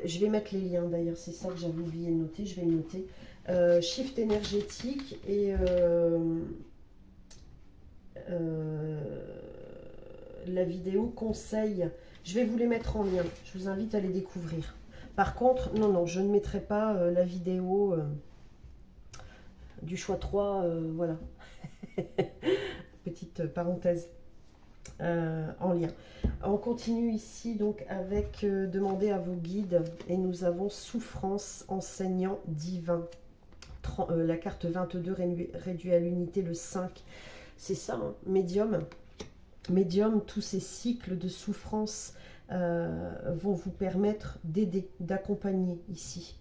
Je vais mettre les liens d'ailleurs, c'est ça que j'avais oublié de noter, je vais le noter. Shift énergétique et la vidéo conseil. Je vais vous les mettre en lien, je vous invite à les découvrir. Par contre, non, je ne mettrai pas la vidéo du choix 3, voilà. Petite parenthèse en lien. On continue ici donc avec demander à vos guides, et nous avons souffrance, enseignant divin. la carte 22 réduit à l'unité, le 5. C'est ça, hein, médium. Médium, tous ces cycles de souffrance vont vous permettre d'aider, d'accompagner ici.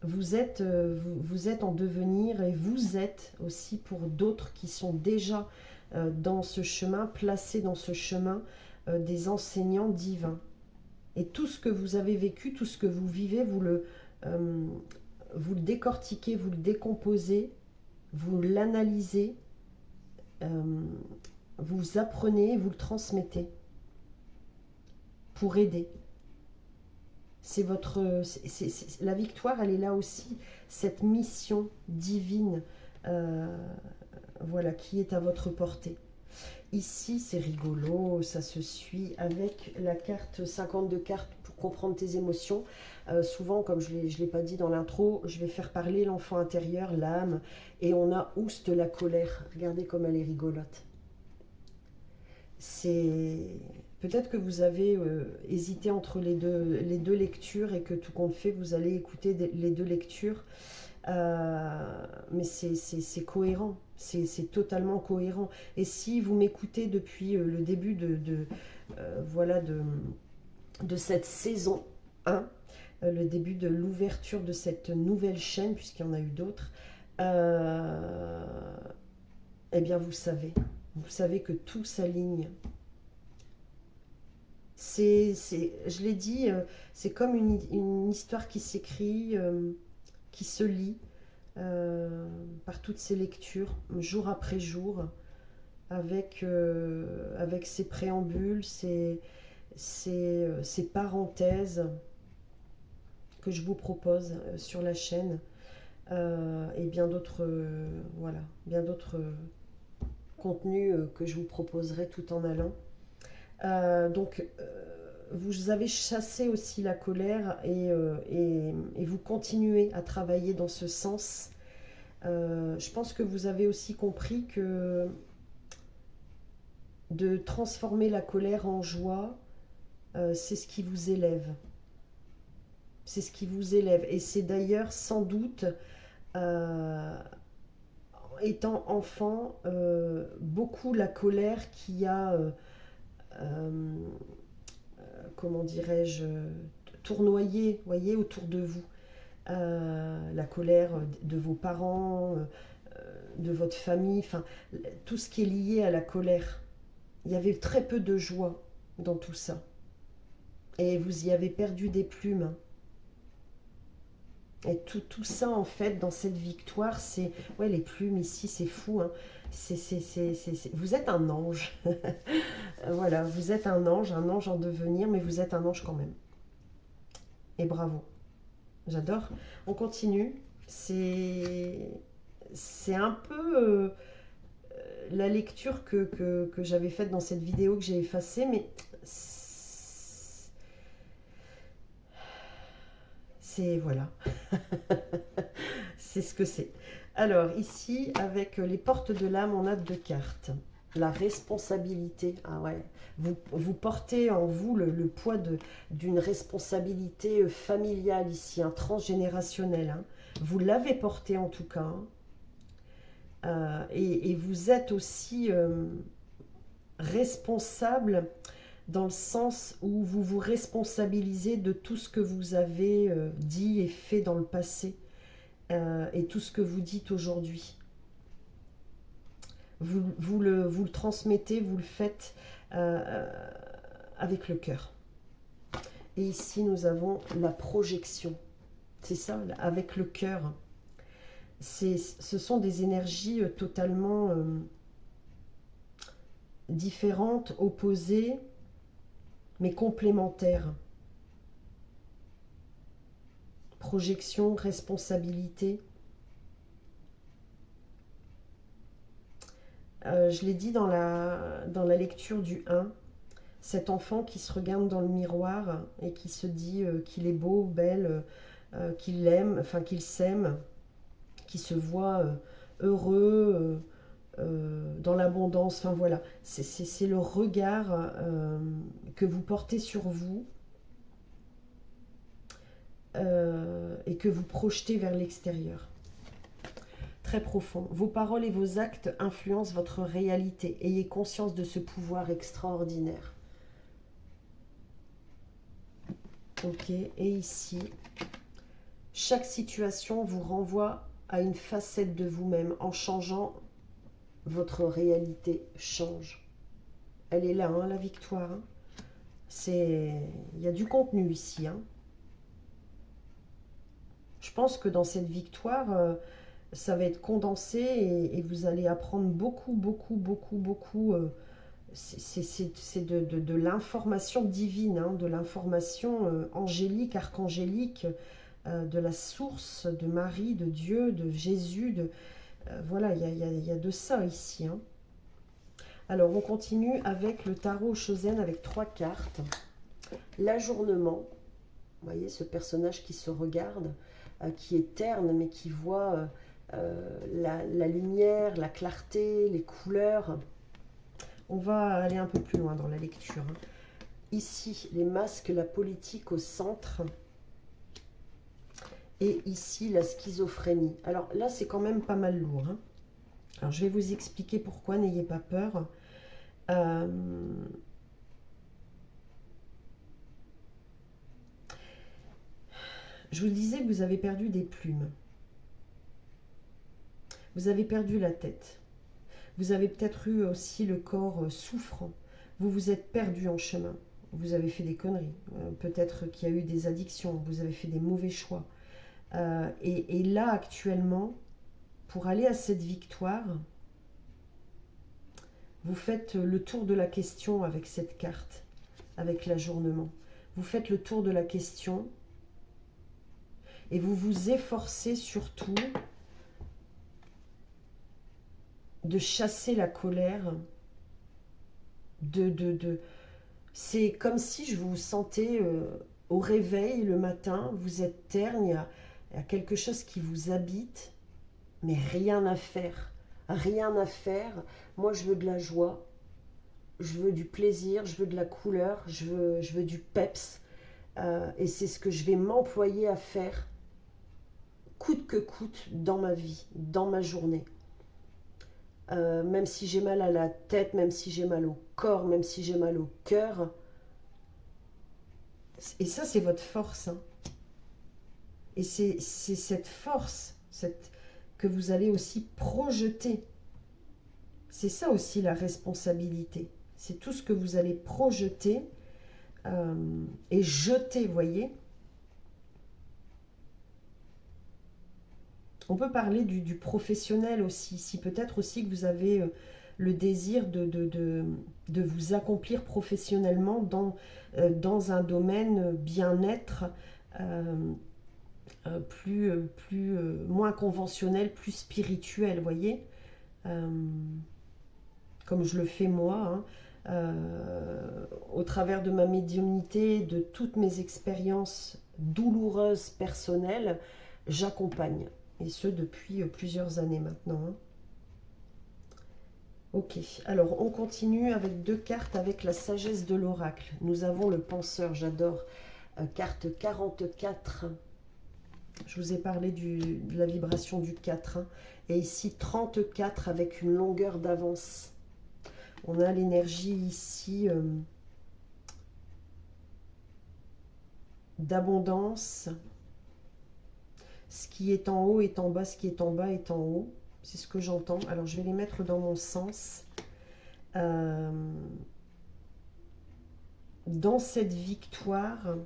Vous êtes en devenir et vous êtes aussi pour d'autres qui sont déjà dans ce chemin, placés dans ce chemin, des enseignants divins. Et tout ce que vous avez vécu, tout ce que vous vivez, vous le décortiquez, vous le décomposez, vous l'analysez, vous apprenez, vous le transmettez pour aider. C'est la victoire, elle est là aussi, cette mission divine, voilà, qui est à votre portée. Ici, c'est rigolo, ça se suit avec la carte 52 cartes pour comprendre tes émotions. Souvent, comme je ne l'ai pas dit dans l'intro, je vais faire parler l'enfant intérieur, l'âme, et on a ouste la colère. Regardez comme elle est rigolote. Peut-être que vous avez hésité entre les deux lectures et que tout compte fait, vous allez écouter les deux lectures. Mais c'est cohérent, c'est totalement cohérent. Et si vous m'écoutez depuis le début voilà, de cette saison 1, le début de l'ouverture de cette nouvelle chaîne, puisqu'il y en a eu d'autres, eh bien vous savez que tout s'aligne. Je l'ai dit, c'est comme une histoire qui s'écrit, qui se lit par toutes ces lectures, jour après jour, avec ces préambules, ces parenthèses que je vous propose sur la chaîne, et bien d'autres voilà, bien d'autres contenus que je vous proposerai tout en allant. Donc vous avez chassé aussi la colère et vous continuez à travailler dans ce sens. Je pense que vous avez aussi compris que de transformer la colère en joie, c'est ce qui vous élève. C'est ce qui vous élève. Et c'est d'ailleurs sans doute, étant enfant, beaucoup la colère qui a... comment dirais-je, tournoyer, voyez, autour de vous. La colère de vos parents, de votre famille, enfin, tout ce qui est lié à la colère. Il y avait très peu de joie dans tout ça. Et vous y avez perdu des plumes. Et tout ça, en fait, dans cette victoire, c'est... Ouais, les plumes ici, c'est fou, hein. Vous êtes un ange. Voilà, vous êtes un ange en devenir, mais vous êtes un ange quand même. Et bravo. J'adore. On continue. C'est un peu la lecture que j'avais faite dans cette vidéo que j'ai effacée, mais c'est... Voilà. C'est ce que c'est. Alors, ici, avec les portes de l'âme, on a 2 cartes. La responsabilité. Ah ouais. Vous portez en vous le poids d'une responsabilité familiale ici, hein, transgénérationnelle. Hein. Vous l'avez porté en tout cas. Hein. Et vous êtes aussi responsable dans le sens où vous vous responsabilisez de tout ce que vous avez dit et fait dans le passé. Et tout ce que vous dites aujourd'hui. Vous le transmettez, vous le faites avec le cœur. Et ici, nous avons la projection. C'est ça, avec le cœur. Ce sont des énergies totalement différentes, opposées, mais complémentaires. Projection, responsabilité. Je l'ai dit dans la lecture du 1, cet enfant qui se regarde dans le miroir et qui se dit qu'il est beau, belle, qu'il l'aime, enfin qu'il s'aime, qui se voit heureux, dans l'abondance, enfin voilà. C'est le regard que vous portez sur vous. et que vous projetez vers l'extérieur. Très profond. Vos paroles et vos actes influencent votre réalité. Ayez conscience de ce pouvoir extraordinaire. Ok, et ici, chaque situation vous renvoie à une facette de vous-même. En changeant, votre réalité change. Elle est là, hein, la victoire. Hein. Il y a du contenu ici. Hein. Je pense que dans cette victoire, ça va être condensé et vous allez apprendre beaucoup, beaucoup, beaucoup, beaucoup. C'est de l'information divine, hein, de l'information angélique, archangélique, de la source de Marie, de Dieu, de Jésus. Voilà, il y a de ça ici. Hein. Alors, on continue avec le tarot Chosen avec 3 cartes. L'ajournement. Vous voyez ce personnage qui se regarde, qui est terne, mais qui voit la lumière, la clarté, les couleurs. On va aller un peu plus loin dans la lecture. Hein. Ici, les masques, la politique au centre. Et ici, la schizophrénie. Alors là, c'est quand même pas mal lourd. Hein. Alors, je vais vous expliquer pourquoi, n'ayez pas peur. Je vous le disais, vous avez perdu des plumes. Vous avez perdu la tête. Vous avez peut-être eu aussi le corps souffrant. Vous vous êtes perdu en chemin. Vous avez fait des conneries. Peut-être qu'il y a eu des addictions. Vous avez fait des mauvais choix. Et là, actuellement, pour aller à cette victoire, vous faites le tour de la question avec cette carte, avec l'ajournement. Vous faites le tour de la question et vous vous efforcez surtout de chasser la colère, c'est comme si je vous sentais au réveil le matin, vous êtes terne, il y a quelque chose qui vous habite, mais rien à faire. Rien à faire. Moi, je veux de la joie, je veux du plaisir, je veux de la couleur, je veux du peps. Et c'est ce que je vais m'employer à faire, coûte que coûte, dans ma vie, dans ma journée. Même si j'ai mal à la tête, même si j'ai mal au corps, même si j'ai mal au cœur. Et ça, c'est votre force. Hein. Et c'est cette force que vous allez aussi projeter. C'est ça aussi la responsabilité. C'est tout ce que vous allez projeter et jeter, vous voyez. On peut parler du professionnel aussi. Si peut-être aussi que vous avez le désir de vous accomplir professionnellement dans un domaine bien-être moins conventionnel, plus spirituel, vous voyez. Comme je le fais moi, hein, au travers de ma médiumnité, de toutes mes expériences douloureuses personnelles, j'accompagne. Et ce, depuis plusieurs années maintenant. Hein. Ok, alors on continue avec 2 cartes avec la sagesse de l'oracle. Nous avons le penseur, j'adore. Carte 44. Je vous ai parlé de la vibration du 4. Hein. Et ici, 34 avec une longueur d'avance. On a l'énergie ici d'abondance. Ce qui est en haut est en bas, ce qui est en bas est en haut. C'est ce que j'entends. Alors, je vais les mettre dans mon sens. Dans cette victoire,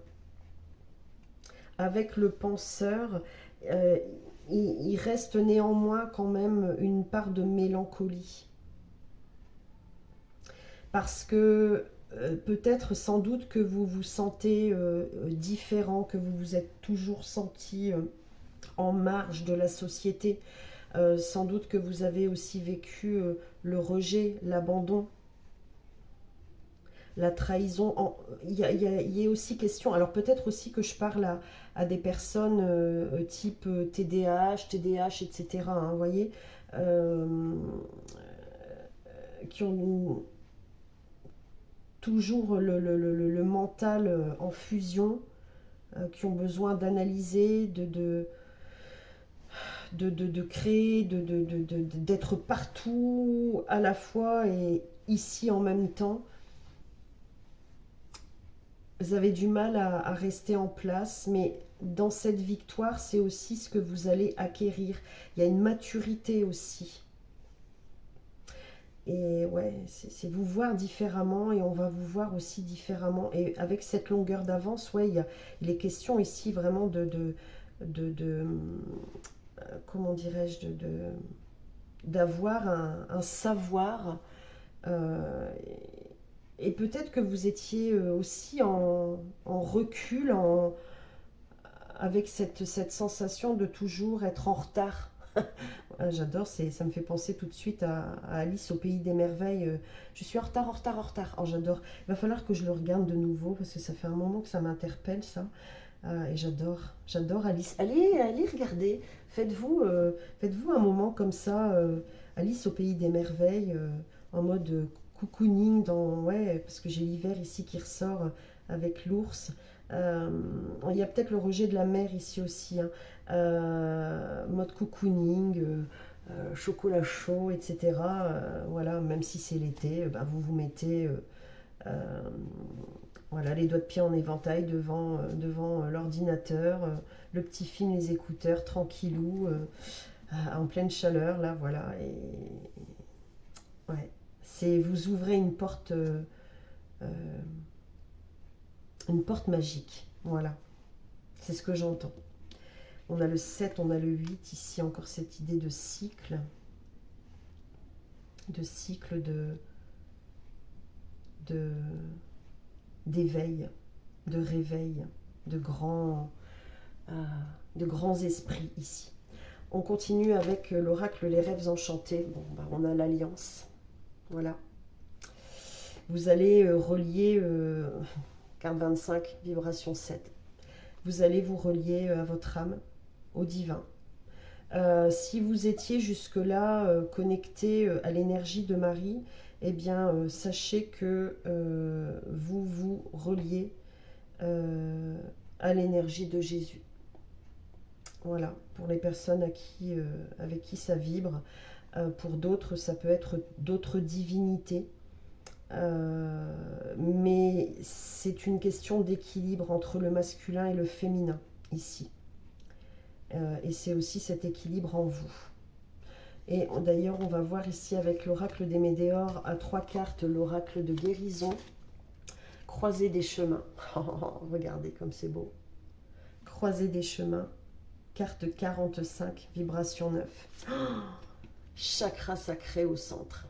avec le penseur, il reste néanmoins quand même une part de mélancolie. Parce que peut-être sans doute que vous vous sentez différent, que vous vous êtes toujours senti en marge de la société. Sans doute que vous avez aussi vécu le rejet, l'abandon, la trahison. Il y a aussi question, alors peut-être aussi que je parle à des personnes type TDAH, etc. Hein, vous voyez, qui ont toujours le mental en fusion, qui ont besoin d'analyser, de créer, d'être partout à la fois et ici en même temps. Vous avez du mal à rester en place, mais dans cette victoire, c'est aussi ce que vous allez acquérir. Il y a une maturité aussi. Et ouais, c'est vous voir différemment et on va vous voir aussi différemment. Et avec cette longueur d'avance, ouais, il est question ici vraiment de comment dirais-je, d'avoir un savoir. euh, et peut-être que vous étiez aussi en recul, avec cette sensation de toujours être en retard. Ah, j'adore, ça me fait penser tout de suite à Alice au pays des merveilles. Je suis en retard, en retard, en retard. Oh, j'adore. Il va falloir que je le regarde de nouveau parce que ça fait un moment que ça m'interpelle, ça. Et j'adore Alice. Allez regarder. Faites-vous un moment comme ça, Alice au pays des merveilles, en mode cocooning, ouais, parce que j'ai l'hiver ici qui ressort avec l'ours. Euh, il y a peut-être le rejet de la mer ici aussi, hein. Mode cocooning, chocolat chaud, etc. Voilà, même si c'est l'été, ben vous vous mettez euh, voilà, les doigts de pied en éventail devant l'ordinateur, le petit film, les écouteurs, tranquillou, en pleine chaleur, là, voilà. Et ouais, vous ouvrez une porte magique, voilà. C'est ce que j'entends. On a le 7, on a le 8, ici encore cette idée de cycle, de d'éveil, de réveil, de grands, euh, de grands esprits ici. On continue avec l'oracle Les Rêves Enchantés. Bon, bah, on a l'Alliance, voilà. Vous allez relier, carte 25, vibration 7. Vous allez vous relier à votre âme, au divin. Si vous étiez jusque-là connecté à l'énergie de Marie, eh bien, sachez que vous vous reliez à l'énergie de Jésus. Voilà, pour les personnes avec qui ça vibre. Pour d'autres, ça peut être d'autres divinités. Mais c'est une question d'équilibre entre le masculin et le féminin, ici. Et c'est aussi cet équilibre en vous. Et d'ailleurs, on va voir ici avec l'oracle des Médéors à 3 cartes, l'oracle de guérison, croisée des chemins. Regardez comme c'est beau. Croisée des chemins, carte 45, vibration 9. Chakra sacré au centre.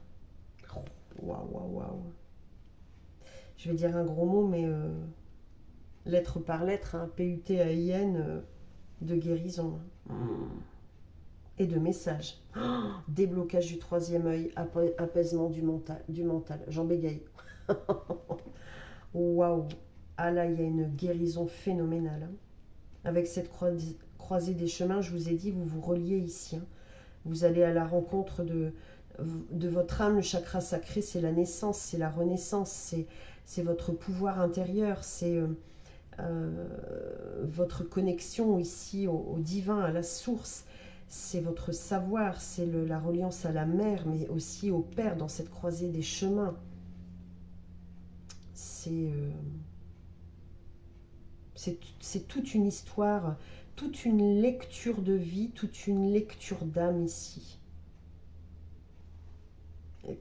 Waouh, waouh, waouh. Je vais dire un gros mot, mais lettre par lettre, hein, PUTAIN, de guérison. Et de message. Déblocage du troisième œil, apaisement du mental. J'en bégaye. Waouh. Ah là, il y a une guérison phénoménale, hein. Avec cette croisée des chemins, je vous ai dit, vous vous reliez ici, hein. Vous allez à la rencontre de votre âme. Le chakra sacré, c'est la naissance, c'est la renaissance, c'est votre pouvoir intérieur, c'est votre connexion ici au divin, à la source. C'est votre savoir, c'est la reliance à la mère, mais aussi au père dans cette croisée des chemins. C'est toute une histoire, toute une lecture de vie, toute une lecture d'âme ici,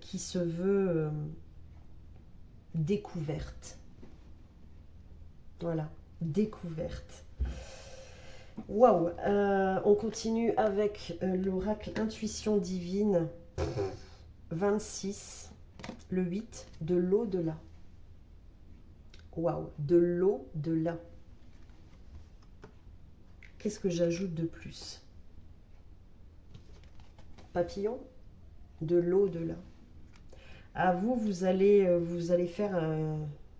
qui se veut découverte. Voilà, découverte. Waouh. On continue avec l'oracle Intuition Divine 26, le 8, de l'au-delà. Waouh, de l'au-delà. Qu'est-ce que j'ajoute de plus? Papillon, de l'au-delà. À vous, vous allez faire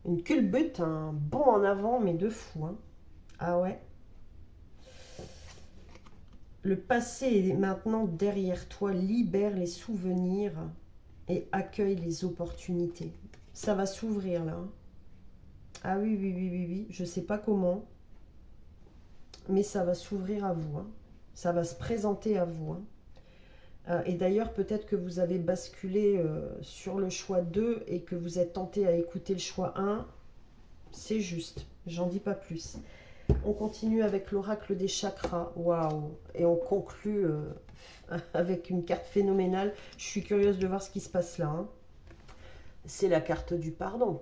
une culbute, un bond en avant, mais de fou, hein. Ah ouais. Le passé est maintenant derrière toi, libère les souvenirs et accueille les opportunités. Ça va s'ouvrir là, hein. Ah oui, oui, oui, oui, oui, je sais pas comment. mais ça va s'ouvrir à vous, hein. Ça va se présenter à vous, hein. Et d'ailleurs, peut-être que vous avez basculé sur le choix 2 et que vous êtes tenté à écouter le choix 1. C'est juste, j'en dis pas plus. On continue avec l'oracle des chakras. Waouh! Et on conclut avec une carte phénoménale. Je suis curieuse de voir ce qui se passe là, hein. C'est la carte du pardon.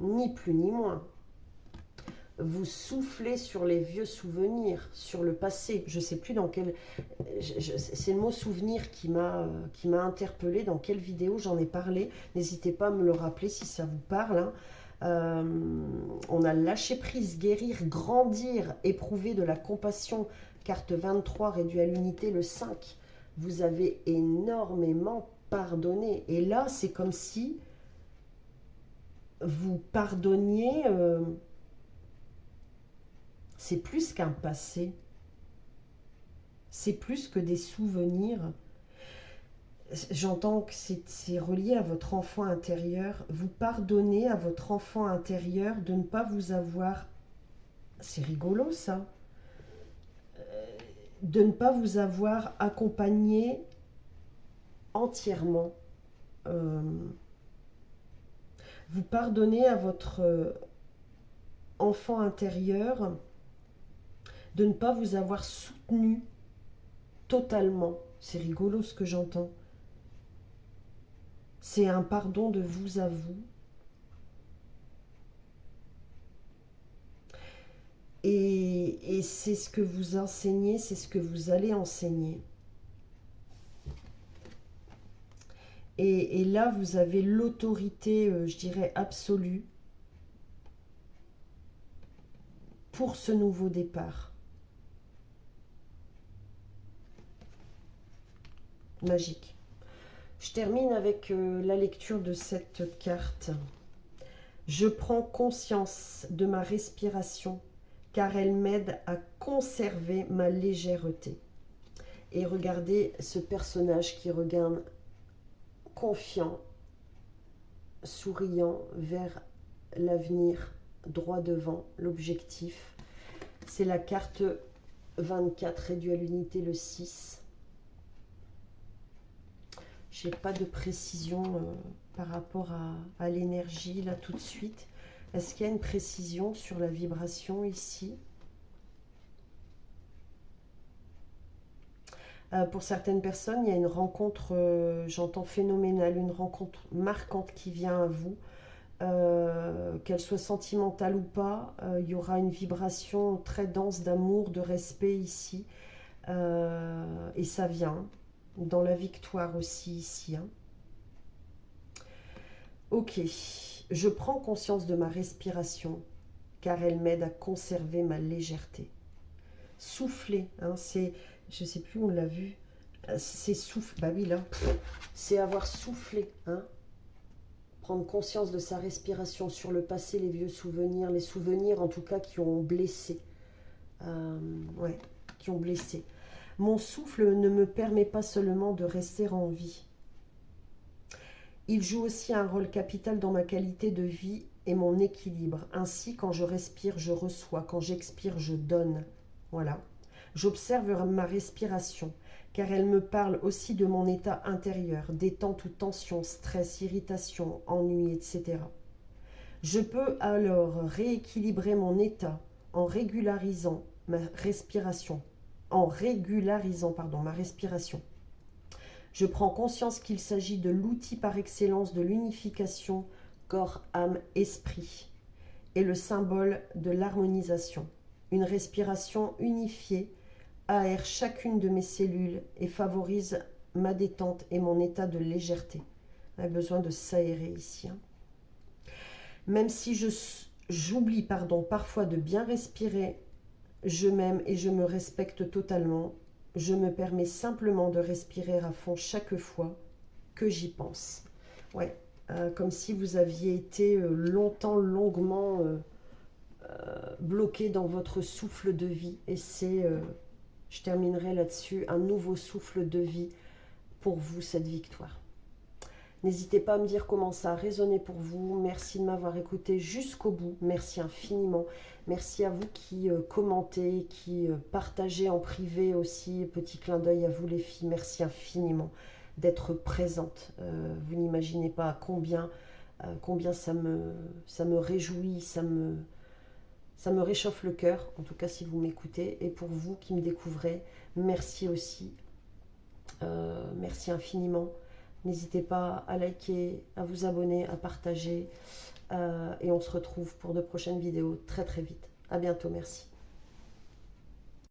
Ni plus ni moins. Vous soufflez sur les vieux souvenirs, sur le passé. Je ne sais plus dans quel... C'est le mot souvenir qui m'a interpellée. Dans quelle vidéo j'en ai parlé. N'hésitez pas à me le rappeler si ça vous parle, hein. On a lâché prise, guérir, grandir, éprouver de la compassion. Carte 23, réduit à l'unité, le 5. Vous avez énormément pardonné. Et là, c'est comme si vous pardonniez... c'est plus qu'un passé. C'est plus que des souvenirs. J'entends que c'est relié à votre enfant intérieur. Vous pardonnez à votre enfant intérieur de ne pas vous avoir... C'est rigolo ça. De ne pas vous avoir accompagné entièrement. Vous pardonnez à votre enfant intérieur de ne pas vous avoir soutenu totalement. C'est rigolo ce que j'entends. C'est un pardon de vous à vous. Et c'est ce que vous enseignez, c'est ce que vous allez enseigner. Et là, vous avez l'autorité, je dirais, absolue pour ce nouveau départ. Magique. Je termine avec la lecture de cette carte. Je prends conscience de ma respiration car elle m'aide à conserver ma légèreté. Et regardez ce personnage qui regarde confiant, souriant vers l'avenir, droit devant, l'objectif. C'est la carte 24, réduit à l'unité, le 6. Je n'ai pas de précision par rapport à l'énergie, là, tout de suite. Est-ce qu'il y a une précision sur la vibration ici? Pour certaines personnes, il y a une rencontre, j'entends phénoménale, une rencontre marquante qui vient à vous. Qu'elle soit sentimentale ou pas, il y aura une vibration très dense d'amour, de respect ici. Et ça vient dans la victoire aussi ici, hein. Ok, je prends conscience de ma respiration car elle m'aide à conserver ma légèreté. Souffler, hein, c'est, je ne sais plus où on l'a vu, c'est souffle, bah oui là, c'est avoir soufflé, hein. Prendre conscience de sa respiration sur le passé, les vieux souvenirs, les souvenirs en tout cas qui ont blessé, ouais, qui ont blessé. Mon souffle ne me permet pas seulement de rester en vie. Il joue aussi un rôle capital dans ma qualité de vie et mon équilibre. Ainsi, quand je respire, je reçois. Quand j'expire, je donne. Voilà. J'observe ma respiration, car elle me parle aussi de mon état intérieur, détente ou tension, stress, irritation, ennui, etc. Je peux alors rééquilibrer mon état en régularisant ma respiration. Ma respiration. Je prends conscience qu'il s'agit de l'outil par excellence de l'unification corps, âme, esprit et le symbole de l'harmonisation. Une respiration unifiée aère chacune de mes cellules et favorise ma détente et mon état de légèreté. On a besoin de s'aérer ici, hein. Même si j'oublie parfois de bien respirer, je m'aime et je me respecte totalement. Je me permets simplement de respirer à fond chaque fois que j'y pense. Ouais, comme si vous aviez été longuement bloqué dans votre souffle de vie. Et c'est, je terminerai là-dessus, un nouveau souffle de vie pour vous, cette victoire. N'hésitez pas à me dire comment ça a résonné pour vous. Merci de m'avoir écouté jusqu'au bout. Merci infiniment. Merci à vous qui commentez, qui partagez en privé aussi. Petit clin d'œil à vous les filles. Merci infiniment d'être présente. Vous n'imaginez pas combien ça me réjouit, ça me réchauffe le cœur, en tout cas si vous m'écoutez. Et pour vous qui me découvrez, merci aussi. Merci infiniment. N'hésitez pas à liker, à vous abonner, à partager. Et on se retrouve pour de prochaines vidéos très très vite. À bientôt, merci.